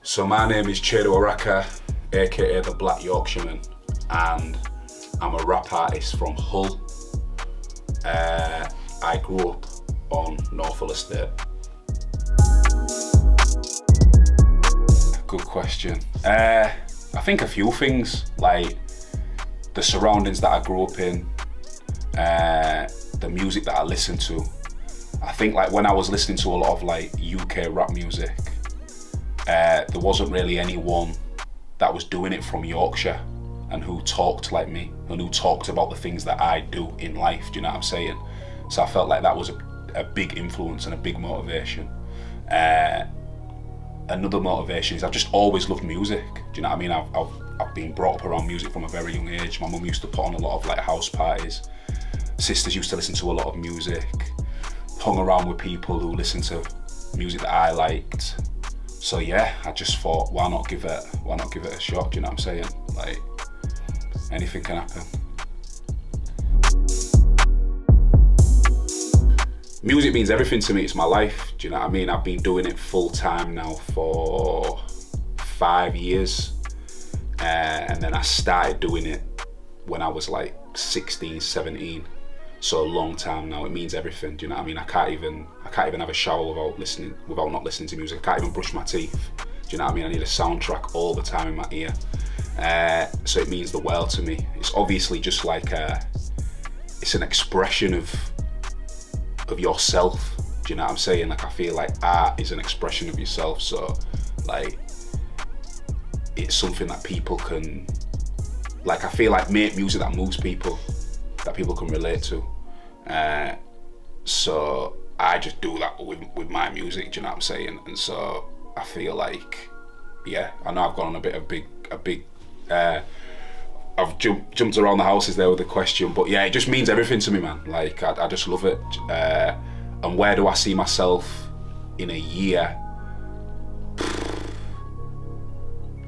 So my name is Chedo Araka, aka the Black Yorkshireman, and I'm a rap artist from Hull. I grew up on Norfolk Estate. Good question. I think a few things, like the surroundings that I grew up in, the music that I listened to. I think like when I was listening to a lot of like UK rap music, there wasn't really anyone that was doing it from Yorkshire and who talked like me and who talked about the things that I do in life, do you know what I'm saying? So I felt like that was a big influence and a big motivation. Another motivation is I've just always loved music, do you know what I mean? I've been brought up around music from a very young age. My mum used to put on a lot of like house parties. Sisters used to listen to a lot of music. Hung around with people who listened to music that I liked. So yeah, I just thought, why not give it a shot? Do you know what I'm saying? Like, anything can happen. Music means everything to me. It's my life. Do you know what I mean? I've been doing it full time now for 5 years, and then I started doing it when I was like 16, 17. So a long time now. It means everything. Do you know what I mean? I can't even have a shower without not listening to music. I can't even brush my teeth. Do you know what I mean? I need a soundtrack all the time in my ear. So it means the world to me. It's obviously just like it's an expression of yourself. Do you know what I'm saying? Like I feel like art is an expression of yourself. So like it's something that people can, like I feel like make music that moves people, that people can relate to. So I just do that with my music, do you know what I'm saying? And so I feel like, yeah, I know I've gone on a big I've jumped around the houses there with the question, but yeah, it just means everything to me, man. Like I just love it. And where do I see myself in a year?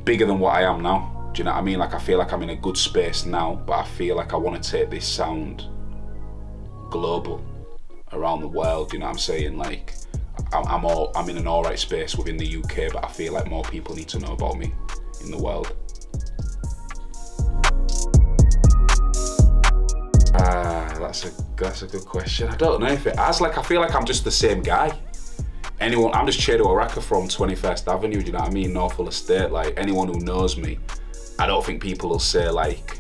Bigger than what I am now. Do you know what I mean? Like I feel like I'm in a good space now, but I feel like I want to take this sound global around the world. Do you know what I'm saying? Like I'm in an alright space within the UK, but I feel like more people need to know about me in the world. That's a good question. I don't know if it has. Like I feel like I'm just the same guy. I'm just Chedo Araka from 21st Avenue. Do you know what I mean? Norfolk Estate. Like anyone who knows me, I don't think people will say like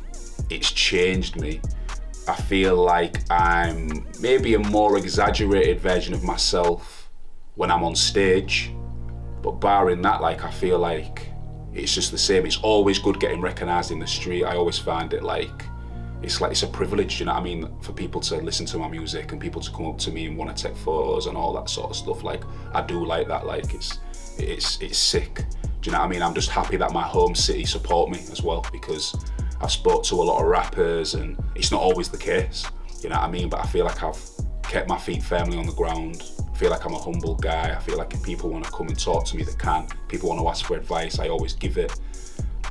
it's changed me. I feel like I'm maybe a more exaggerated version of myself when I'm on stage, but barring that, like I feel like it's just the same. It's always good getting recognised in the street. I always find it like it's a privilege, you know what I mean, for people to listen to my music and people to come up to me and want to take photos and all that sort of stuff. Like I do like that. Like it's sick. Do you know what I mean? I'm just happy that my home city support me as well, because I've spoke to a lot of rappers and it's not always the case, you know what I mean? But I feel like I've kept my feet firmly on the ground. I feel like I'm a humble guy. I feel like if people want to come and talk to me, they can. People want to ask for advice, I always give it.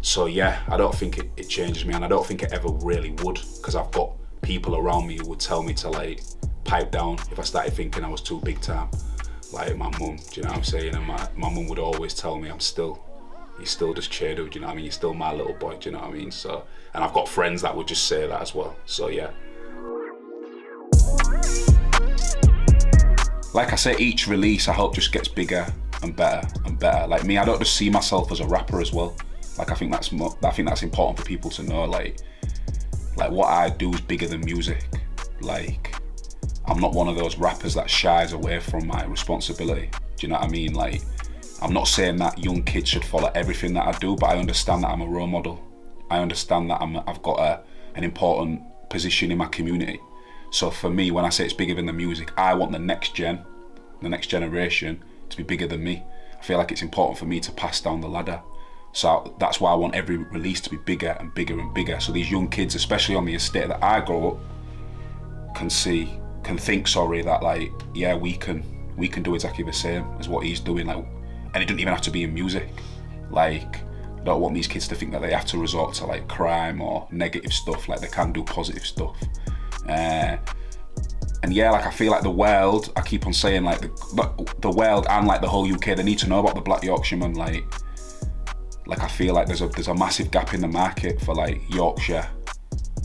So yeah, I don't think it changes me, and I don't think it ever really would, because I've got people around me who would tell me to like pipe down if I started thinking I was too big time. Like my mum, do you know what I'm saying? And my mum would always tell me you're still just Chedo, do you know what I mean? You're still my little boy, do you know what I mean? So, and I've got friends that would just say that as well. So yeah. Like I say, each release I hope just gets bigger and better and better. Like me, I don't just see myself as a rapper as well. Like I think that's important for people to know. Like what I do is bigger than music. Like I'm not one of those rappers that shies away from my responsibility. Do you know what I mean? Like I'm not saying that young kids should follow everything that I do, but I understand that I'm a role model. I understand that I've got an important position in my community. So for me, when I say it's bigger than the music, I want the next generation to be bigger than me. I feel like it's important for me to pass down the ladder. So that's why I want every release to be bigger and bigger and bigger. So these young kids, especially on the estate that I grow up, can think that like, yeah, we can do exactly the same as what he's doing. Like, and it doesn't even have to be in music. Like, I don't want these kids to think that they have to resort to like crime or negative stuff. Like they can do positive stuff. And yeah, like I feel like the world, I keep on saying like the world and like the whole UK, they need to know about the Black Yorkshireman. Like Like I feel like there's a massive gap in the market for like Yorkshire,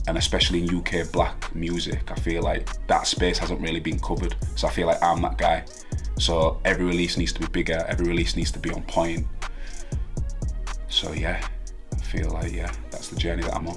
and especially in UK black music. I feel like that space hasn't really been covered. So I feel like I'm that guy. So every release needs to be bigger, every release needs to be on point. So yeah, I feel like, yeah, that's the journey that I'm on.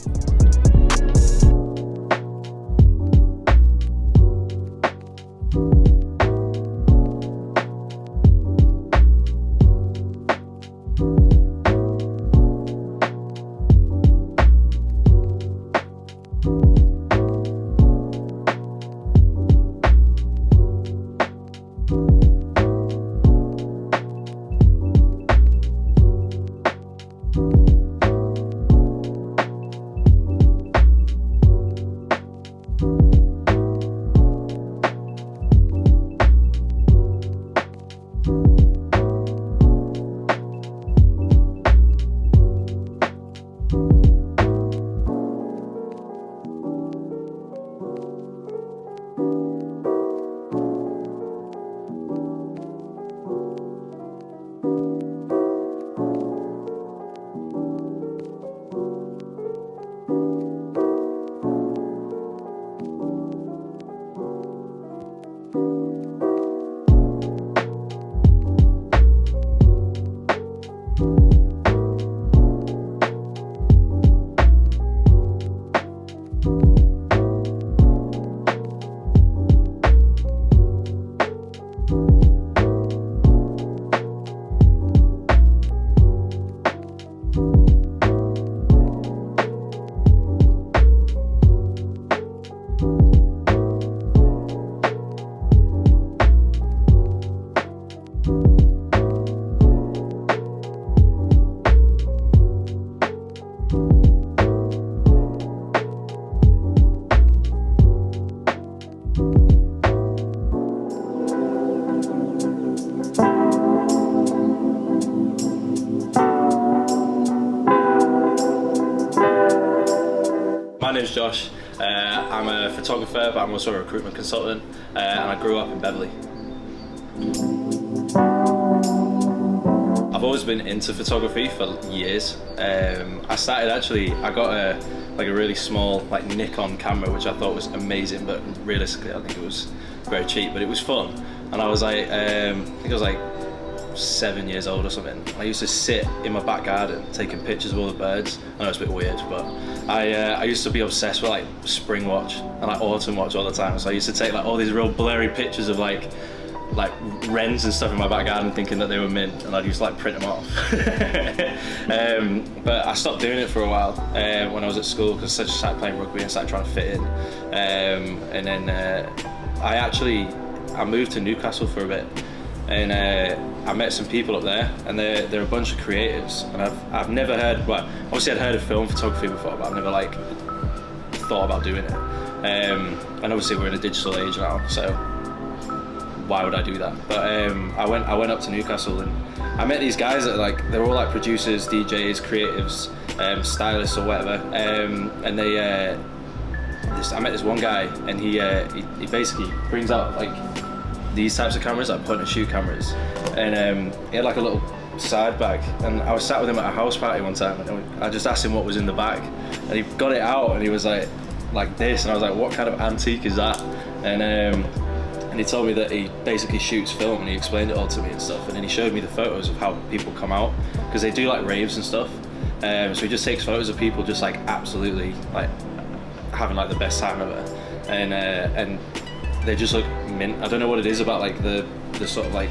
My name's Josh. I'm a photographer, but I'm also a recruitment consultant, and I grew up in Beverley. I've always been into photography for years. I got a really small Nikon camera, which I thought was amazing, but realistically I think it was very cheap, but it was fun. And I was I think I was 7 years old or something. I used to sit in my back garden taking pictures of all the birds. I know it's a bit weird, but I used to be obsessed with spring watch and autumn watch all the time. So I used to take all these real blurry pictures of like wrens and stuff in my back garden, thinking that they were mint, and I'd used to print them off. But I stopped doing it for a while when I was at school, because I just started playing rugby and started trying to fit in. And then I moved to Newcastle for a bit, and I met some people up there, and they're a bunch of creatives, and I've never heard, well, obviously I'd heard of film photography before, but I've never thought about doing it. And obviously we're in a digital age now, so why would I do that? But I went up to Newcastle, and I met these guys that they're all producers, DJs, creatives, stylists or whatever, and I met this one guy, and he basically brings out these types of cameras, point and shoot cameras, and he had a little side bag, and I was sat with him at a house party one time, and I just asked him what was in the bag, and he got it out, and he was like this, and I was like, what kind of antique is that? And he told me that he basically shoots film, and he explained it all to me and stuff, and then he showed me the photos of how people come out, because they do raves and stuff, so he just takes photos of people just absolutely having the best time ever, and they just look mint. I don't know what it is about the sort of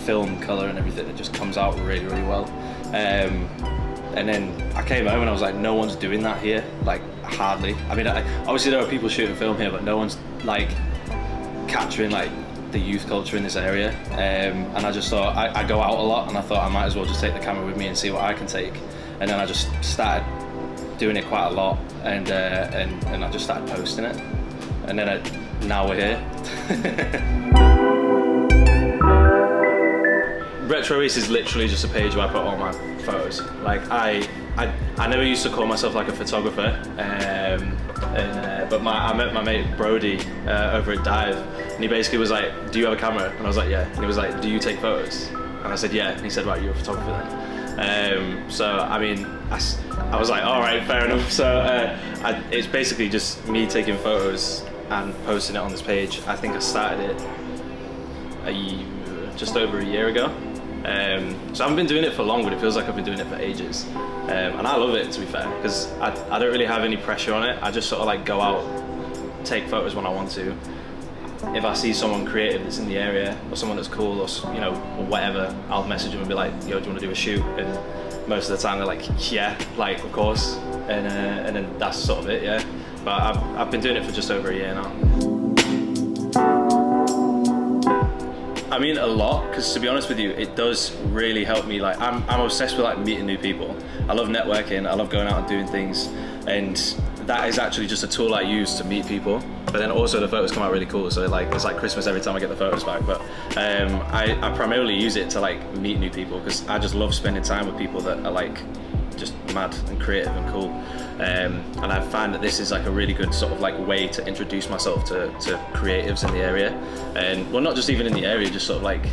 film color and everything, it just comes out really, really well. And then I came home and I was like, no one's doing that here, hardly. I mean, obviously there are people shooting film here, but no one's capturing the youth culture in this area. And I just thought, I go out a lot, and I thought I might as well just take the camera with me and see what I can take. And then I just started doing it quite a lot, and I just started posting it. And then now we're here. Retro East is literally just a page where I put all my photos. I never used to call myself a photographer, but I met my mate Brody over at Dive, and he basically was like, do you have a camera? And I was like, yeah. And he was like, do you take photos? And I said, yeah. And he said, right, you're a photographer then. So I mean, I was like, all right, fair enough. So it's basically just me taking photos and posting it on this page. I think I started it just over a year ago. So I haven't been doing it for long, but it feels like I've been doing it for ages. And I love it, to be fair, because I don't really have any pressure on it. I just sort of like go out, take photos when I want to. If I see someone creative that's in the area, or someone that's cool, or you know, or whatever, I'll message them and be like, yo, do you want to do a shoot? And most of the time they're like, yeah, like of course. And then that's sort of it, yeah. But I've been doing it for just over a year now. I mean, a lot, because to be honest with you, it does really help me. Like, I'm obsessed with like meeting new people. I love networking. I love going out and doing things, and that is actually just a tool I use to meet people. But then also the photos come out really cool. So like, it's like Christmas every time I get the photos back. But I primarily use it to like meet new people, because I just love spending time with people that are like just mad and creative and cool. And I find that this is like a really good sort of like way to introduce myself to creatives in the area, and well, not just even in the area, just sort of like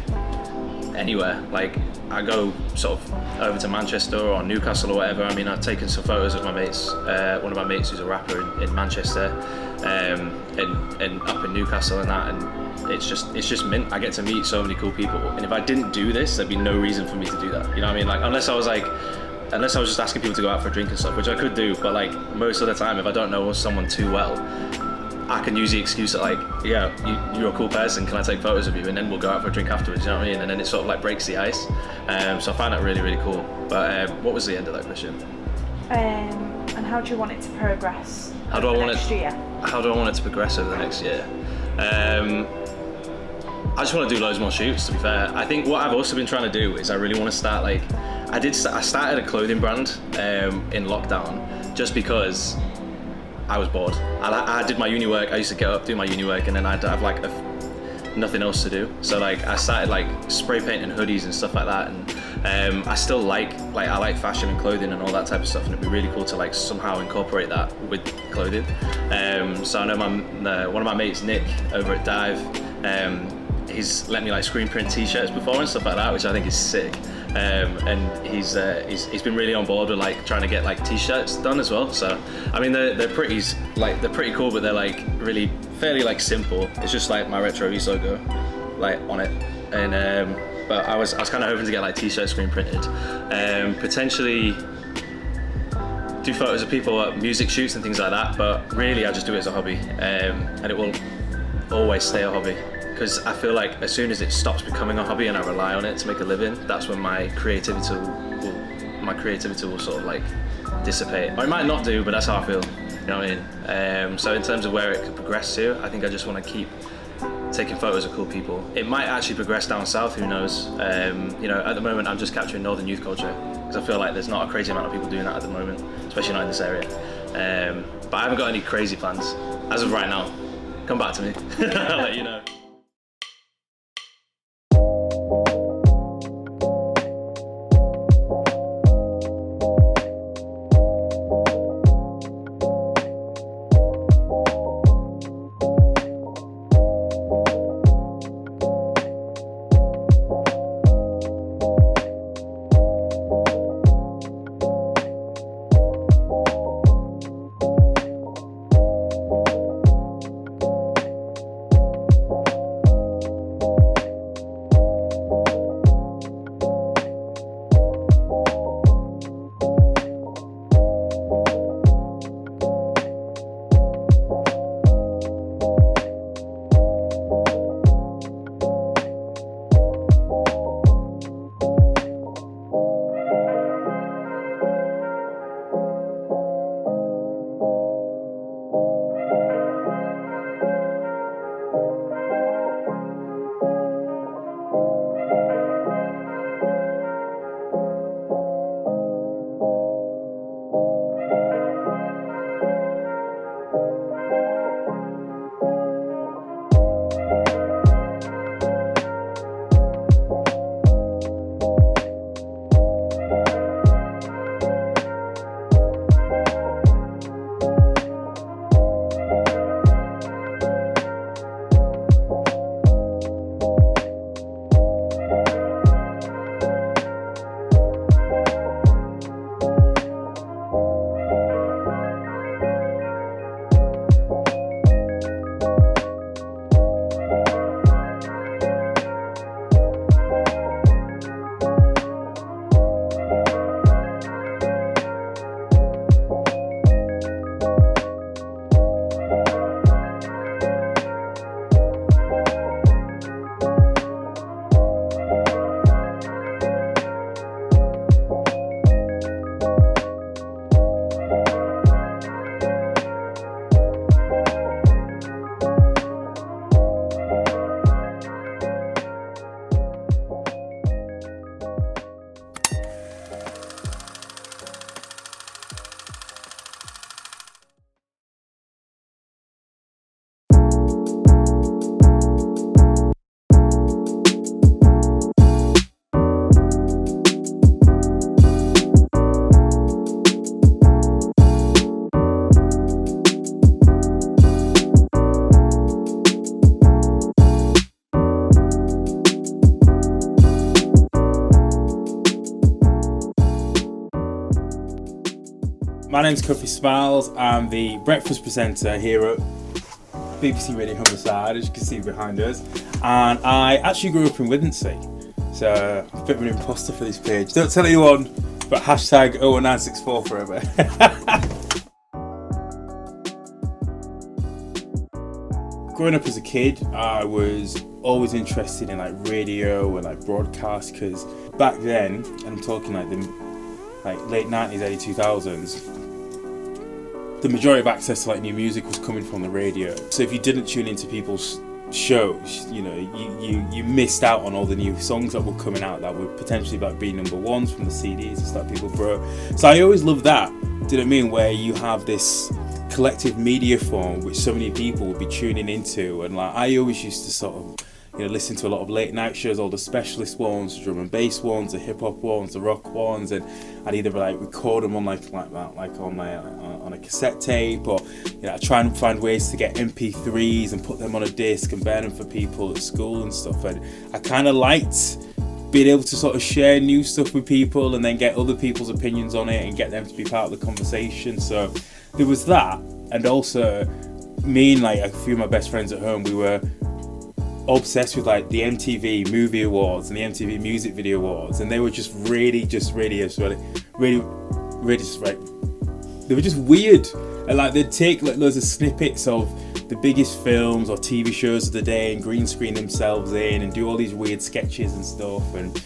anywhere. Like I go sort of over to Manchester or Newcastle or whatever. I mean, I've taken some photos of my mates. One of my mates who's a rapper in Manchester, and up in Newcastle and that, and it's just mint. I get to meet so many cool people, and if I didn't do this, there'd be no reason for me to do that. You know what I mean? Like unless I was just asking people to go out for a drink and stuff, which I could do, but like most of the time, if I don't know someone too well, I can use the excuse that like, yeah, you're a cool person, can I take photos of you? And then we'll go out for a drink afterwards, you know what I mean? And then it sort of like breaks the ice. So I find that really, really cool. But what was the end of that question? And how do you want it to progress How do I want it to progress over the next year? I just want to do loads more shoots, to be fair. I think what I've also been trying to do is I really want to start like, I started a clothing brand in lockdown just because I was bored. I did my uni work. I used to get up, do my uni work, and then I'd have like nothing else to do. So like I started like spray painting hoodies and stuff like that. And I still like I like fashion and clothing and all that type of stuff. And it'd be really cool to like somehow incorporate that with clothing. So I know one of my mates, Nick, over at Dive, he's let me like screen print t-shirts before and stuff like that, which I think is sick. And he's been really on board with like trying to get like t-shirts done as well. So I mean they're pretty cool, but they're like really fairly like simple. It's just like my Retro East logo like on it, and but I was kind of hoping to get like t-shirts screen printed, potentially do photos of people at music shoots and things like that. But really I just do it as a hobby, and it will always stay a hobby. Because I feel like as soon as it stops becoming a hobby and I rely on it to make a living, that's when my creativity will sort of like dissipate. Or it might not do, but that's how I feel. You know what I mean? So in terms of where it could progress to, I think I just want to keep taking photos of cool people. It might actually progress down south, who knows? You know, at the moment I'm just capturing northern youth culture, because I feel like there's not a crazy amount of people doing that at the moment, especially not in this area. But I haven't got any crazy plans as of right now. Come back to me. I'll let you know. my name's Kofi Smiles. I'm the breakfast presenter here at BBC Radio Humberside, as you can see behind us. And I actually grew up in Withensea, so I'm a bit of an imposter for this page. Don't tell anyone, but hashtag 01964 forever. Growing up as a kid, I was always interested in like radio and like broadcast, because back then, and I'm talking like the late 90s, early 2000s, the majority of access to like new music was coming from the radio. So if you didn't tune into people's shows, you know, you missed out on all the new songs that were coming out that would potentially like be number ones from the CDs and stuff people brought. So I always loved that. Do you know what I mean? Where you have this collective media form which so many people would be tuning into, and like I always used to sort of, you know, listen to a lot of late night shows, all the specialist ones, the drum and bass ones, the hip hop ones, the rock ones, and I'd either like record them on like on a cassette tape, or you know, I try and find ways to get MP3s and put them on a disc and burn them for people at school and stuff. And I kind of liked being able to sort of share new stuff with people and then get other people's opinions on it and get them to be part of the conversation. So there was that, and also me and like a few of my best friends at home, we were obsessed with like the MTV Movie Awards and the MTV Music Video Awards, and they were just really just like, they were just weird, and like they'd take like loads of snippets of the biggest films or TV shows of the day and green screen themselves in and do all these weird sketches and stuff. And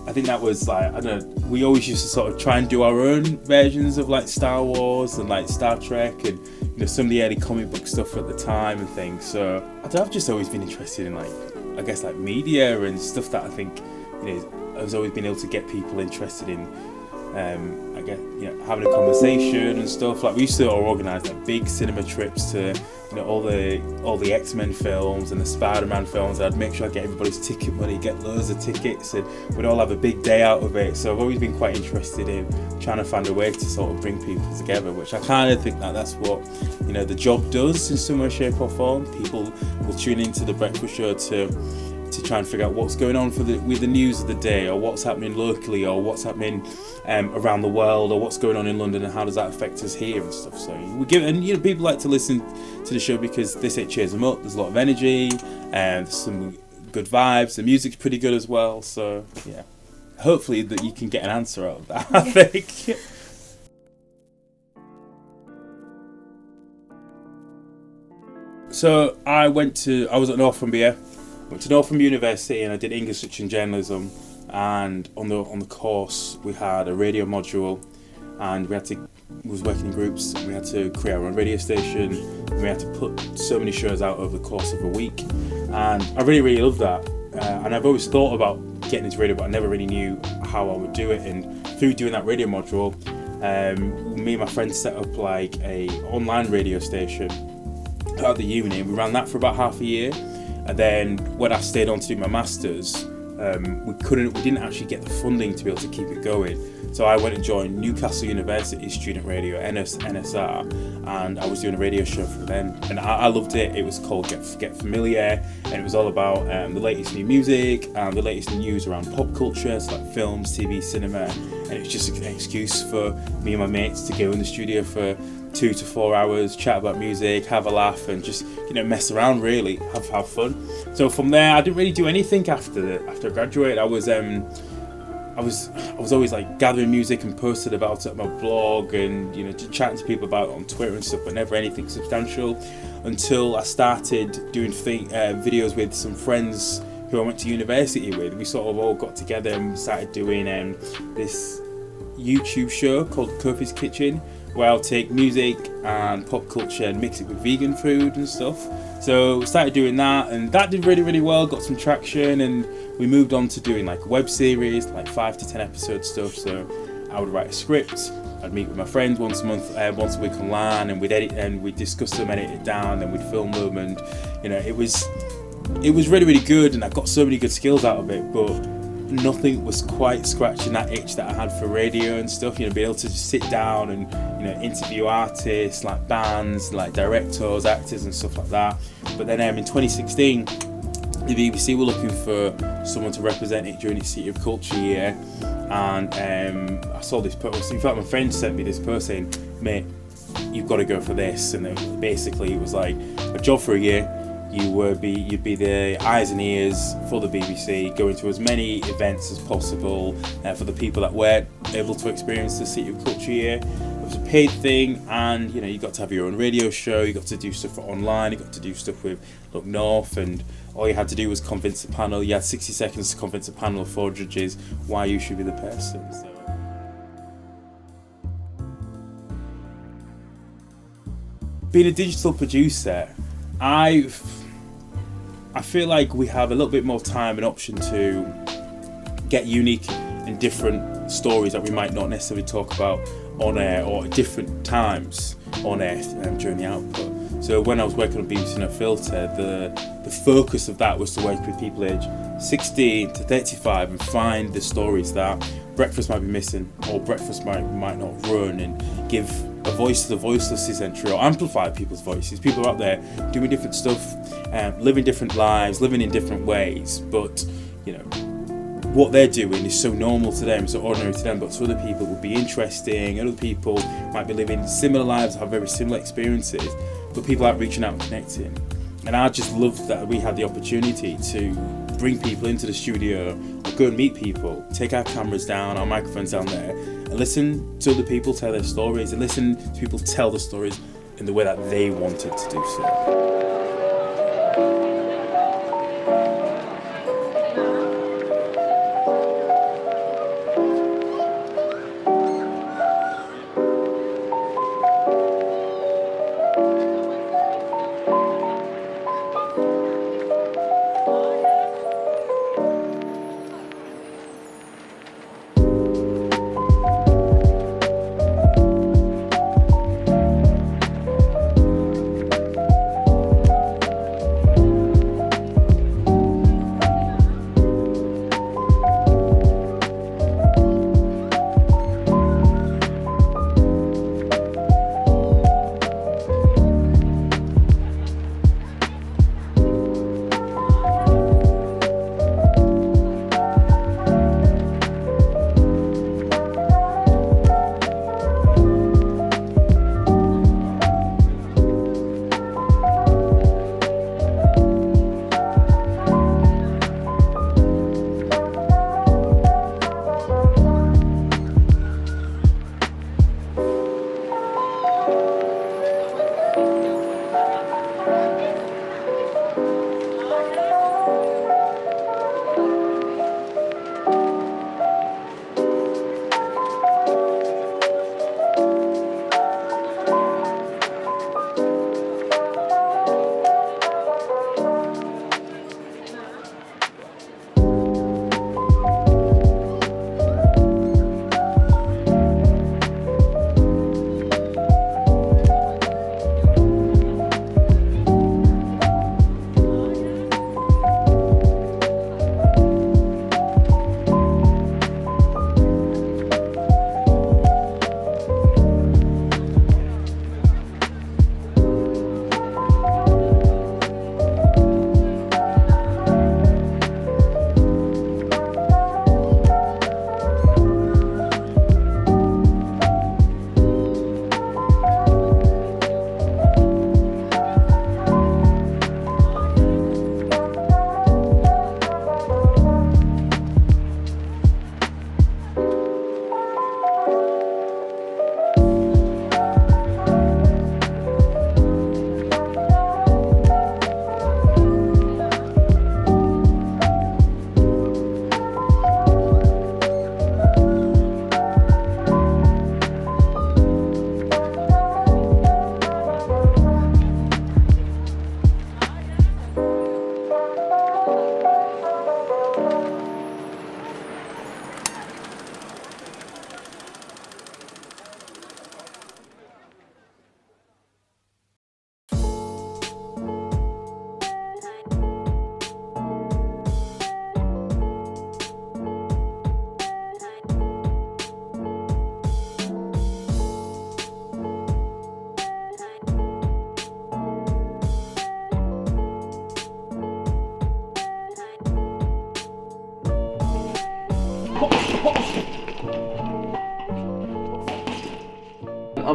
I think that was like, I don't know, we always used to sort of try and do our own versions of like Star Wars and like Star Trek and, you know, some of the early comic book stuff at the time and things. So I've just always been interested in like, I guess like media and stuff that I think, you know, I've always been able to get people interested in, I guess, you know, having a conversation and stuff. Like we used to organise like big cinema trips to, you know, all the X-Men films and the Spider-Man films. I'd make sure I get everybody's ticket money, get loads of tickets, and we'd all have a big day out of it. So I've always been quite interested in trying to find a way to sort of bring people together, which I kind of think that that's what, you know, the job does in some way, shape or form. People will tune into the breakfast show to try and figure out what's going on with the news of the day, or what's happening locally, or what's happening around the world, or what's going on in London and how does that affect us here and stuff. So we give, and you know, people like to listen to the show because they say it cheers them up. There's a lot of energy and some good vibes. The music's pretty good as well. So yeah, hopefully that you can get an answer out of that. I think. So I was at Northumbria. Went to Northam University and I did English Literature and Journalism, and on the course we had a radio module, and we was working in groups. We had to create our own radio station, and we had to put so many shows out over the course of a week, and I really loved that, and I've always thought about getting into radio, but I never really knew how I would do it. And through doing that radio module, me and my friends set up like a online radio station at the uni, and we ran that for about half a year. And then when I stayed on to do my masters, we didn't actually get the funding to be able to keep it going. So I went and joined Newcastle University Student Radio, NSR, and I was doing a radio show for them. And I loved it. It was called Get Familiar, and it was all about the latest new music and the latest news around pop culture, so like films, TV, cinema. And it was just an excuse for me and my mates to go in the studio for 2 to 4 hours, chat about music, have a laugh, and just, you know, mess around, really, have fun. So from there, I didn't really do anything after I graduated. I was always like gathering music and posted about it on my blog, and, you know, chatting to people about it on Twitter and stuff, but never anything substantial until I started doing videos with some friends who I went to university with. We sort of all got together and started doing this YouTube show called Kofi's Kitchen, where I'll take music and pop culture and mix it with vegan food and stuff. So we started doing that, and that did really well, got some traction, and we moved on to doing like a web series, like 5 to 10 episode stuff. So I would write a script, I'd meet with my friends once a week online, and we'd edit, and we'd discuss them, edit it down, then we'd film them, and, you know, it was really good, and I got so many good skills out of it, but nothing was quite scratching that itch that I had for radio and stuff, you know, be able to just sit down and, you know, interview artists, like bands, like directors, actors and stuff like that. But then in 2016, the BBC were looking for someone to represent it during its City of Culture year, and I saw this post. In fact, my friend sent me this post saying, "Mate, you've got to go for this." And basically, it was like a job for a year. You'd be the eyes and ears for the BBC, going to as many events as possible for the people that weren't able to experience the City of Culture year. It was a paid thing, and you got to have your own radio show. You got to do stuff online. You got to do stuff with Look North, and all you had to do was convince the panel. You had 60 seconds to convince a panel of 4 judges why you should be the person. So. Being a digital producer, I feel like we have a little bit more time and option to get unique and different stories that we might not necessarily talk about on air or at different times on air during the output. So when I was working on BBC No Filter, the focus of that was to work with people aged 16 to 35 and find the stories that breakfast might be missing or breakfast might not run, and give a voice to the voiceless essentially, or amplify people's voices. People out there doing different stuff, living different lives, living in different ways, but what they're doing is so normal to them, so ordinary to them, but to other people would be interesting, and other people might be living similar lives, have very similar experiences, but people aren't reaching out and connecting. And I just love that we had the opportunity to bring people into the studio, or go and meet people, take our cameras down, our microphones down there, and listen to other people tell their stories, and listen to people tell the stories in the way that they wanted to do so.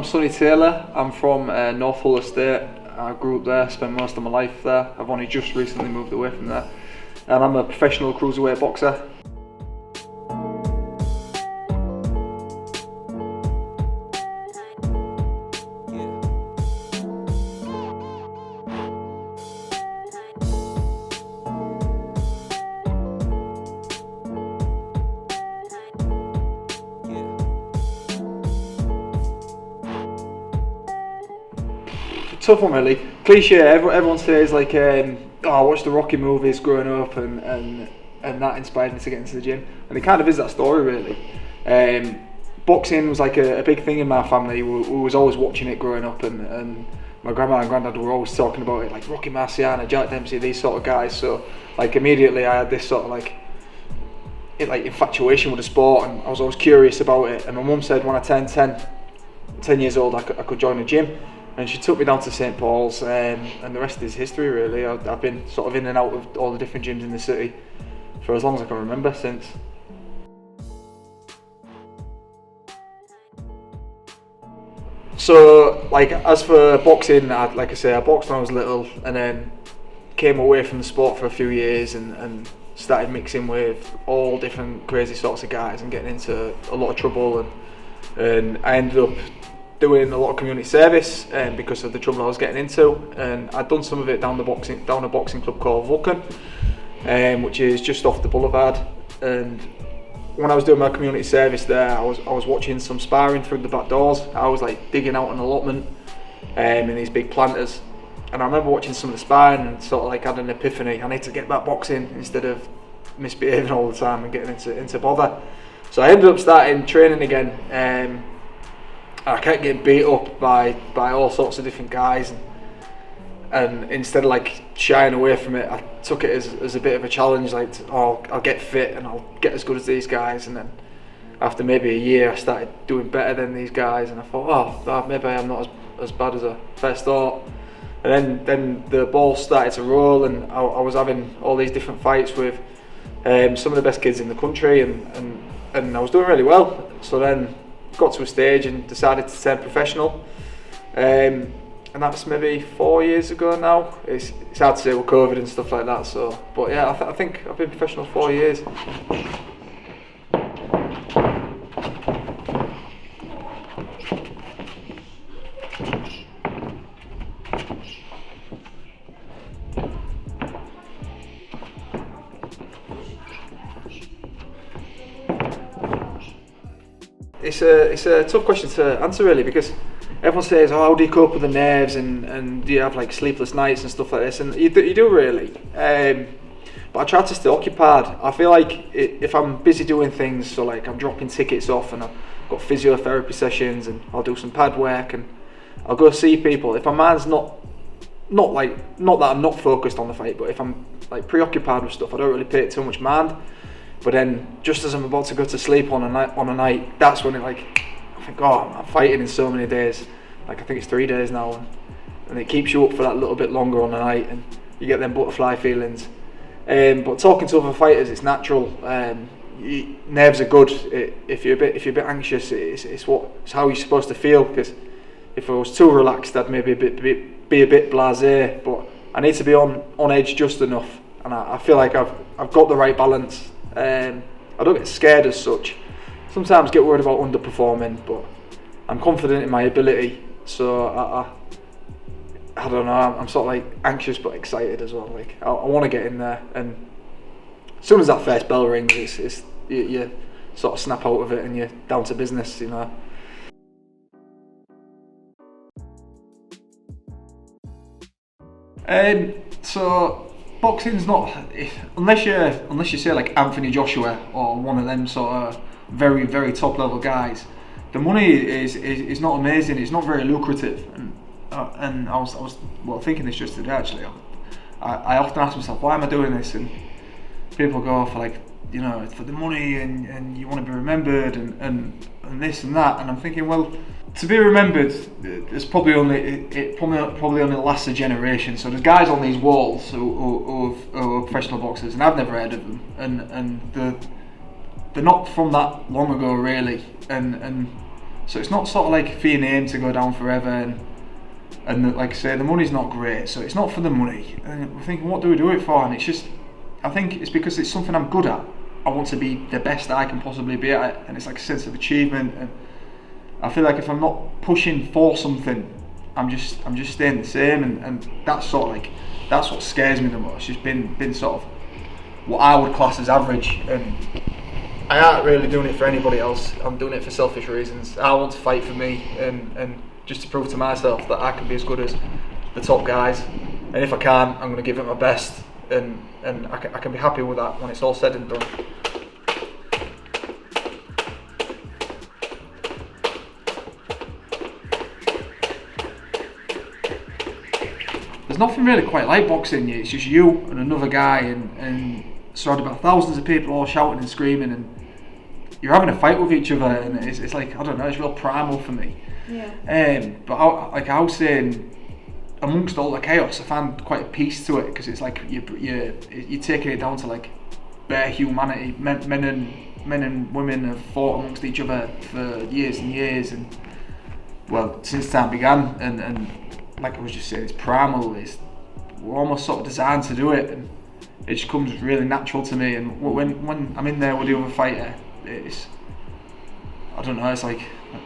Sonny Taylor. I'm from North Hull Estate. I grew up there, spent most of my life there. I've only just recently moved away from there. And I'm a professional cruiserweight boxer. Tough one really. Cliche, everyone says like, I watched the Rocky movies growing up and that inspired me to get into the gym. And it kind of is that story really. Boxing was like a big thing in my family. We was always watching it growing up, and my grandma and granddad were always talking about it, like Rocky Marciano, Jack Dempsey, these sort of guys. So like immediately I had this sort of like infatuation with the sport, and I was always curious about it. And my mum said when I turned 10 years old I could join a gym. And she took me down to St Paul's, and the rest is history really. I've been sort of in and out of all the different gyms in the city for as long as I can remember since. So like as for boxing, like I say, I boxed when I was little and then came away from the sport for a few years and started mixing with all different crazy sorts of guys and getting into a lot of trouble, and I ended up doing a lot of community service because of the trouble I was getting into, and I'd done some of it down a boxing club called Vulcan, which is just off the boulevard. And when I was doing my community service there, I was watching some sparring through the back doors. I was like digging out an allotment in these big planters, and I remember watching some of the sparring and sort of like had an epiphany. I need to get back boxing instead of misbehaving all the time and getting into bother. So I ended up starting training again. I kept getting beat up by all sorts of different guys, and instead of like shying away from it, I took it as a bit of a challenge, like I'll get fit and I'll get as good as these guys. And then after maybe a year I started doing better than these guys, and I thought, maybe I'm not as bad as I first thought. And then the ball started to roll, and I was having all these different fights with some of the best kids in the country, and I was doing really well. So then got to a stage and decided to turn professional, and that's maybe 4 years ago now. It's hard to say with COVID and stuff like that. So, but yeah, I think I've been professional 4 years. It's a tough question to answer really, because everyone says, how do you cope with the nerves and do you have like sleepless nights and stuff like this, and you do really, but I try to stay occupied. I feel like if I'm busy doing things, so like I'm dropping tickets off and I've got physiotherapy sessions and I'll do some pad work and I'll go see people. If my mind's not that I'm not focused on the fight, but if I'm like preoccupied with stuff, I don't really pay it too much mind. But then, just as I'm about to go to sleep on a night, that's when I think, I'm fighting in so many days. Like I think it's 3 days now, and it keeps you up for that little bit longer on the night, and you get them butterfly feelings. But talking to other fighters, it's natural. Nerves are good. If you're a bit anxious, it's how you're supposed to feel. Because if I was too relaxed, I'd maybe be a bit blasé. But I need to be on edge just enough, and I feel like I've got the right balance. I don't get scared as such. Sometimes get worried about underperforming, but I'm confident in my ability. So I don't know. I'm sort of like anxious but excited as well. Like I want to get in there, and as soon as that first bell rings, you sort of snap out of it and you're down to business, you know. So boxing's not, unless you say like Anthony Joshua or one of them sort of very, very top level guys, the money is not amazing. It's not very lucrative, and I was thinking this just today actually. I often ask myself, why am I doing this? And people go for like, you know, it's for the money and you want to be remembered and this and that, and I'm thinking, well, to be remembered, it's probably only lasts a generation. So there's guys on these walls who are professional boxers, and I've never heard of them, and they're not from that long ago really, and So it's not sort of like for your name to go down forever, and like I say, the money's not great, so it's not for the money. And we're thinking, what do we do it for? And it's just, I think it's because it's something I'm good at. I want to be the best I can possibly be at it, and it's like a sense of achievement. And I feel like if I'm not pushing for something, I'm just staying the same, and that's sort of like, that's what scares me the most. It's been sort of what I would class as average, and I aren't really doing it for anybody else. I'm doing it for selfish reasons. I want to fight for me, and just to prove to myself that I can be as good as the top guys. And if I can, I'm going to give it my best, and I can be happy with that when it's all said and done. There's nothing really quite like boxing. It's just you and another guy, and surrounded by thousands of people all shouting and screaming, and you're having a fight with each other, and it's like, I don't know, it's real primal for me. Yeah. But I was saying, amongst all the chaos, I found quite a peace to it, because it's like you're taking it down to like bare humanity. Men and women have fought amongst each other for years and years, and well, since time began, and like I was just saying, it's primal. We're almost sort of designed to do it, and it just comes really natural to me. And when I'm in there with the other fighter, it's, I don't know, it's like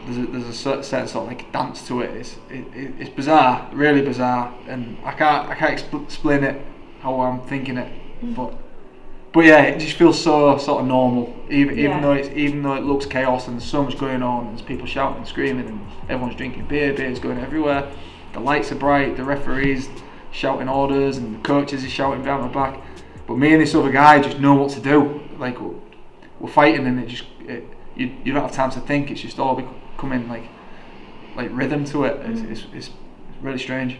there's a certain sort of like dance to it. It's bizarre, really bizarre, and I can't explain it how I'm thinking it, but yeah, it just feels so sort of normal, even though it looks chaos and there's so much going on, and there's people shouting and screaming, and everyone's drinking beer's going everywhere. The lights are bright, the referee's shouting orders, and the coaches are shouting behind my back. But me and this other guy just know what to do. Like, we're fighting, and you don't have time to think. It's just all becoming like rhythm to it. It's really strange.